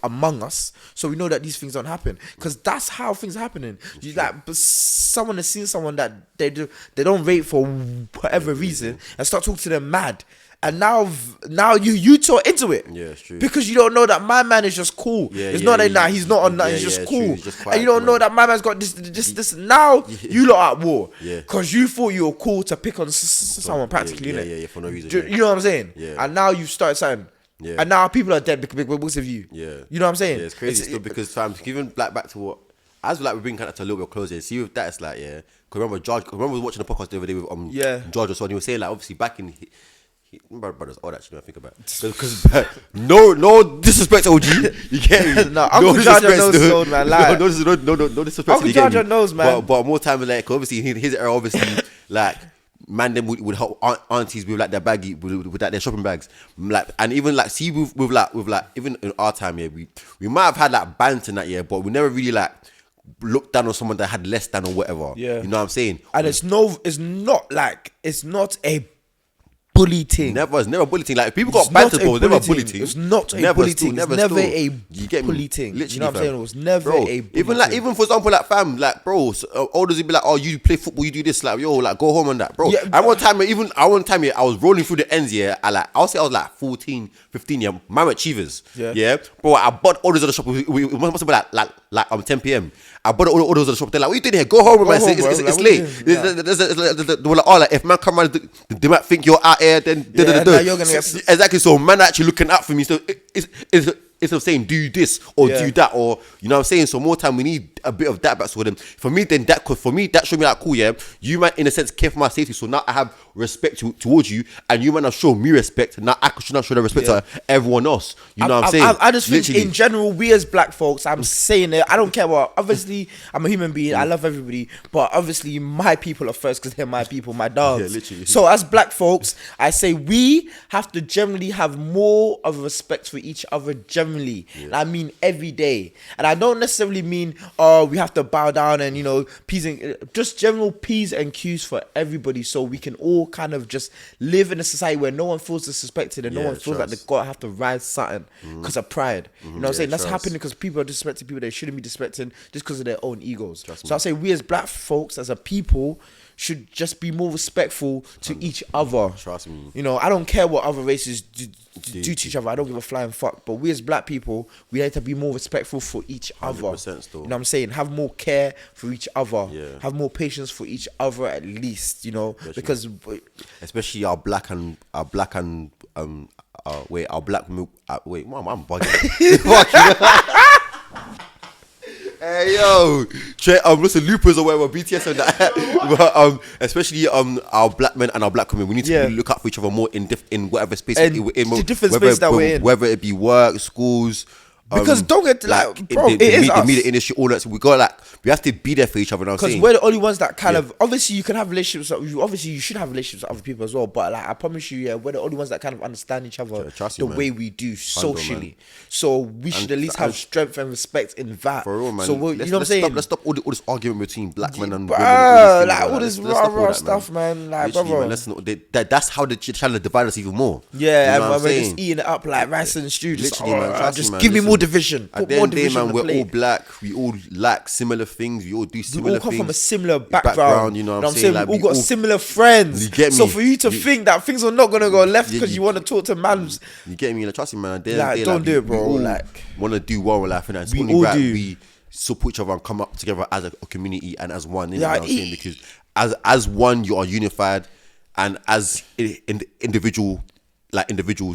C: among us, so we know that these things don't happen, because that's how things are happening. But someone has seen someone that they don't rate for whatever reason, and start talking to them mad, and now you talk into it.
B: Yeah, it's true.
C: Because you don't know that my man is just cool. He's not on that. He's just cool. He's just quiet, and you don't know that my man's got this. Now you lot at war. Because you thought you were cool to pick on someone practically.
B: Yeah, for no reason.
C: You know what I'm saying?
B: Yeah.
C: And now you started saying. Yeah. And now people are dead because of you.
B: Yeah.
C: You know what I'm saying?
B: Yeah, it's crazy still because even like back to what as we bring kind of to a little bit closer. See with that, it's like because remember we were watching the podcast the other day with George or so, and he was saying like obviously back in brothers odd actually when I think about it, because no disrespect OG, you get me?
C: No, Uncle George knows, man. Like,
B: no disrespect.
C: Uncle George knows, man.
B: But more time like obviously in his era obviously like. Man, them would help aunties with like their baggy with like their shopping bags, like, and even like see with even in our time we might have had like banter in that but we never really like looked down on someone that had less than or whatever. You know what I'm saying?
C: And it's not a bully thing.
B: It's never a bully thing. Like people got banter, bro. It's never a bully thing.
C: It's not a bully thing. It's never a bully thing.
B: Literally,
C: you know what I'm saying? It was never
B: bro,
C: a bully thing.
B: Even for example, like fam, like bro, olders would be like, oh, you play football, you do this, like yo, like go home on that, bro. Yeah, I one time I was rolling through the ends, yeah. I'll say I was like 14, 15, yeah. Man were Achievers, yeah. Bro, I bought orders at the shop. It must have been like 10 p.m. I bought orders at the shop. They're like, what you doing here? Go home, man. It's late. They were like, oh, like if man come around, they might think you're out here. Then you're gonna get exactly. So man actually looking out for me. So it's of saying do this or do that, or you know what I'm saying. So more time we need a bit of that back for them. For me that showed me like cool, yeah. You might in a sense care for my safety, so now I have respect towards you, and you might have shown me respect. Now I should not show the respect to everyone else. You know what I'm saying?
C: I just think in general, we as black folks, I'm saying it. I don't care what. Obviously, I'm a human being. I love everybody, but obviously my people are first because they're my people, my dogs. Yeah, literally. So as black folks, I say we have to generally have more of a respect for each other. Generally, I mean every day, and I don't necessarily mean we have to bow down and just general P's and Q's for everybody, so we can all kind of just live in a society where no one feels disrespected and no one feels like they gotta have to rise something because of pride. You know what I'm saying? That's happening because people are disrespecting people they shouldn't be disrespecting just because of their own egos. So I say we as black folks, as a people, should just be more respectful to each other.
B: Trust me.
C: You know, I don't care what other races do to each other. I don't give a flying fuck. But we as black people, we have to be more respectful for each other.
B: Still.
C: You know what I'm saying? Have more care for each other. Yeah. Have more patience for each other at least, you know, because
B: especially our black and I'm bugging. Hey yo, listen, loopers or whatever, BTS and that. But especially our black men and our black women, we need to really look out for each other more in whatever space
C: the different space that we're in,
B: whether it be work, schools.
C: Because don't get
B: the media industry, all that. So we have to be there for each other.
C: Because we're the only ones that kind of obviously you can have relationships. Obviously, you should have relationships with other people as well. But like I promise you, we're the only ones that kind of understand each other way we do socially. So we should at least have strength and respect in that.
B: For real, man.
C: So you know what I'm saying?
B: Let's stop all this argument between black men and women.
C: All this raw stuff, man. Like, brother,
B: that's how they're trying to divide us even more.
C: Yeah, and we're just eating it up like rice and stew. Just give me more division.
B: At the end of the day, man, we're all black. We all like similar things. We all do similar things.
C: We all come from a similar background.
B: You know what I'm saying?
C: Like, we all got similar friends.
B: You get me?
C: So for you to think that things are not going to go left because you want to talk to man.
B: You get me? Trust me, man. At the end
C: of the day, don't do it, bro. Like,
B: want to do well in life, and it's only right we support each other and come up together as a community and as one. You know what I'm saying? Because as one, you are unified, and as individuals,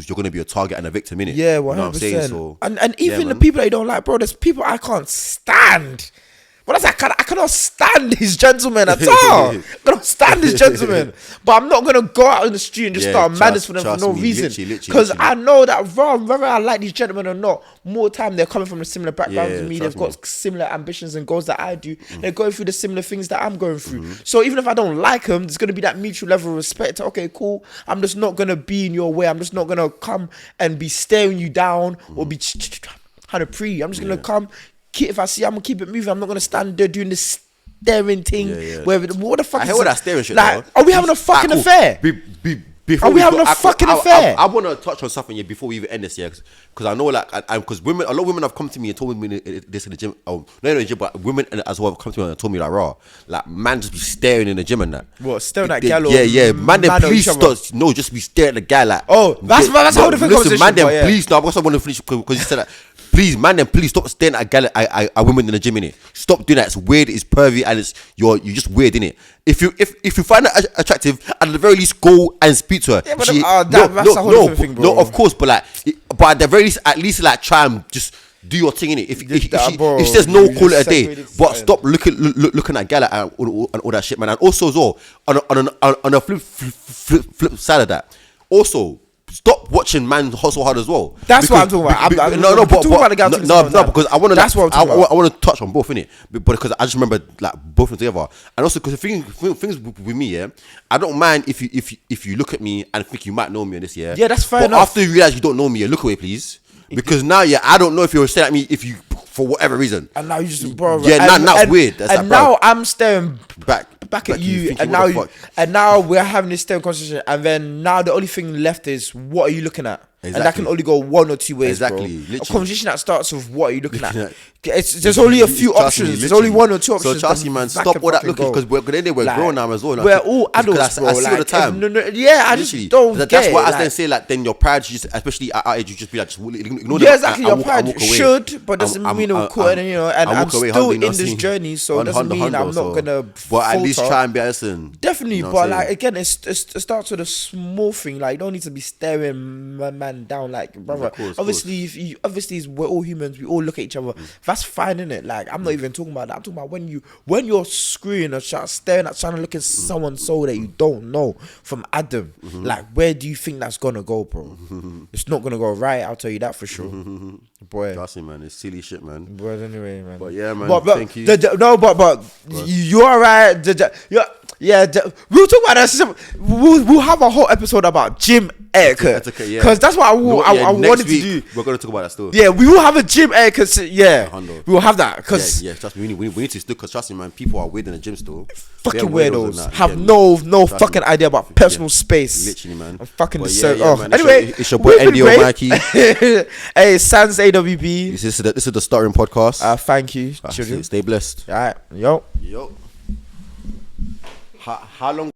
B: you're going to be a target and a victim, innit?
C: Yeah, 100%.
B: You know what I'm saying? So,
C: and even the people that you don't like, bro, there's people I can't stand. But I cannot stand these gentlemen at all. I cannot stand these gentlemen. But I'm not going to go out in the street and just start madness for them for no reason. Because I know that whether I like these gentlemen or not, more time they're coming from a similar background to me. They've got similar ambitions and goals that I do. They're going through the similar things that I'm going through. So even if I don't like them, there's going to be that mutual level of respect. Okay, cool. I'm just not going to be in your way. I'm just not going to come and be staring you down or be how to pre. I'm just going to come. If I see, I'm gonna keep it moving. I'm not gonna stand there doing this staring thing. Where what the fuck?
B: I hear all that staring shit.
C: Like, are we having a fucking affair? Are we having a fucking affair?
B: I want to touch on something here before we even end this, because I know, like, because a lot of women have come to me and told me this in the gym. Oh, not in the gym, but women as well have come to me and told me like man, just be staring in the gym and that.
C: What, staring at gal?
B: Man, then please stop. No, just be staring at the guy like.
C: Oh, that's how different conversation. Listen,
B: man, then please. No, I want to finish because you said that. Please, man, then please stop staring at women in the gym, innit? Stop doing that. It's weird, it's pervy, and you're just weird, innit? If you find her attractive, at the very least go and speak to her.
C: Yeah, but that's a whole different thing, bro.
B: No, of course, but at the very least, at least like try and just do your thing, innit? If she says no, call it a day. But stop looking at gala and all that shit, man. And also as well, on a flip side of that, also, stop watching man hustle hard as well.
C: That's what I'm talking about.
B: Because I want to. That's what I'm talking about. I want to touch on both, innit? But because I just remember like both of them together, and also because the things with me, I don't mind if you look at me and think you might know me in this,
C: Yeah, that's fair enough.
B: But after you realize you don't know me, look away, please. Because now, I don't know if you're staring at me if you for whatever reason.
C: And now you just, bro.
B: Yeah, now it's weird.
C: Now I'm staring back back at you,
B: thinking,
C: and now
B: what the fuck?
C: and now we're having this same conversation, and then now the only thing left is what are you looking at? And that can only go one or two ways,
B: exactly.
C: bro. A conversation that starts with what are you looking at?
B: At.
C: There's only a few options. There's only one or two options.
B: So trust me, man. Stop all that looking because we're grown now as well. Like,
C: we're all adults, bro.
B: I see all the time.
C: I just don't get
B: That's why
C: it.
B: I then say like, then your pride, should just, especially at our age, you just be like, just ignore
C: yeah,
B: them.
C: exactly. Your pride should, but doesn't mean it'll quit. And I'm still in this journey, so it doesn't mean I'm not gonna.
B: But at least try and be listen.
C: Definitely, but like again, it starts with a small thing. Like you don't need to be staring my man down, like brother. Obviously, we're all humans. We all look at each other. That's fine, innit? Like I'm not even talking about that. I'm talking about when you're screwing or staring at trying to look at someone's soul that you don't know from Adam. Like where do you think that's gonna go, bro? It's not gonna go right. I'll tell you that for sure, boy.
B: Trust me, man. It's silly shit, man.
C: But anyway, man.
B: But yeah, man.
C: But
B: thank you.
C: But you're right. We'll talk about that. We'll have a whole episode about gym etiquette because that's what I wanted to do.
B: We're gonna talk about that still.
C: Yeah, we will have a gym etiquette. Yeah, we will have that because
B: trust me, we need to still because trust me, man. People are weird in the gym still.
C: Fucking weirdos have no fucking idea about personal space.
B: Literally, man.
C: I'm fucking
B: man.
C: Anyway,
B: it's your boy Andy or Mikey.
C: Hey, Sans AWB.
B: This is the Stuttering podcast.
C: Thank you, children.
B: Stay blessed.
C: All right, yo.
B: How long?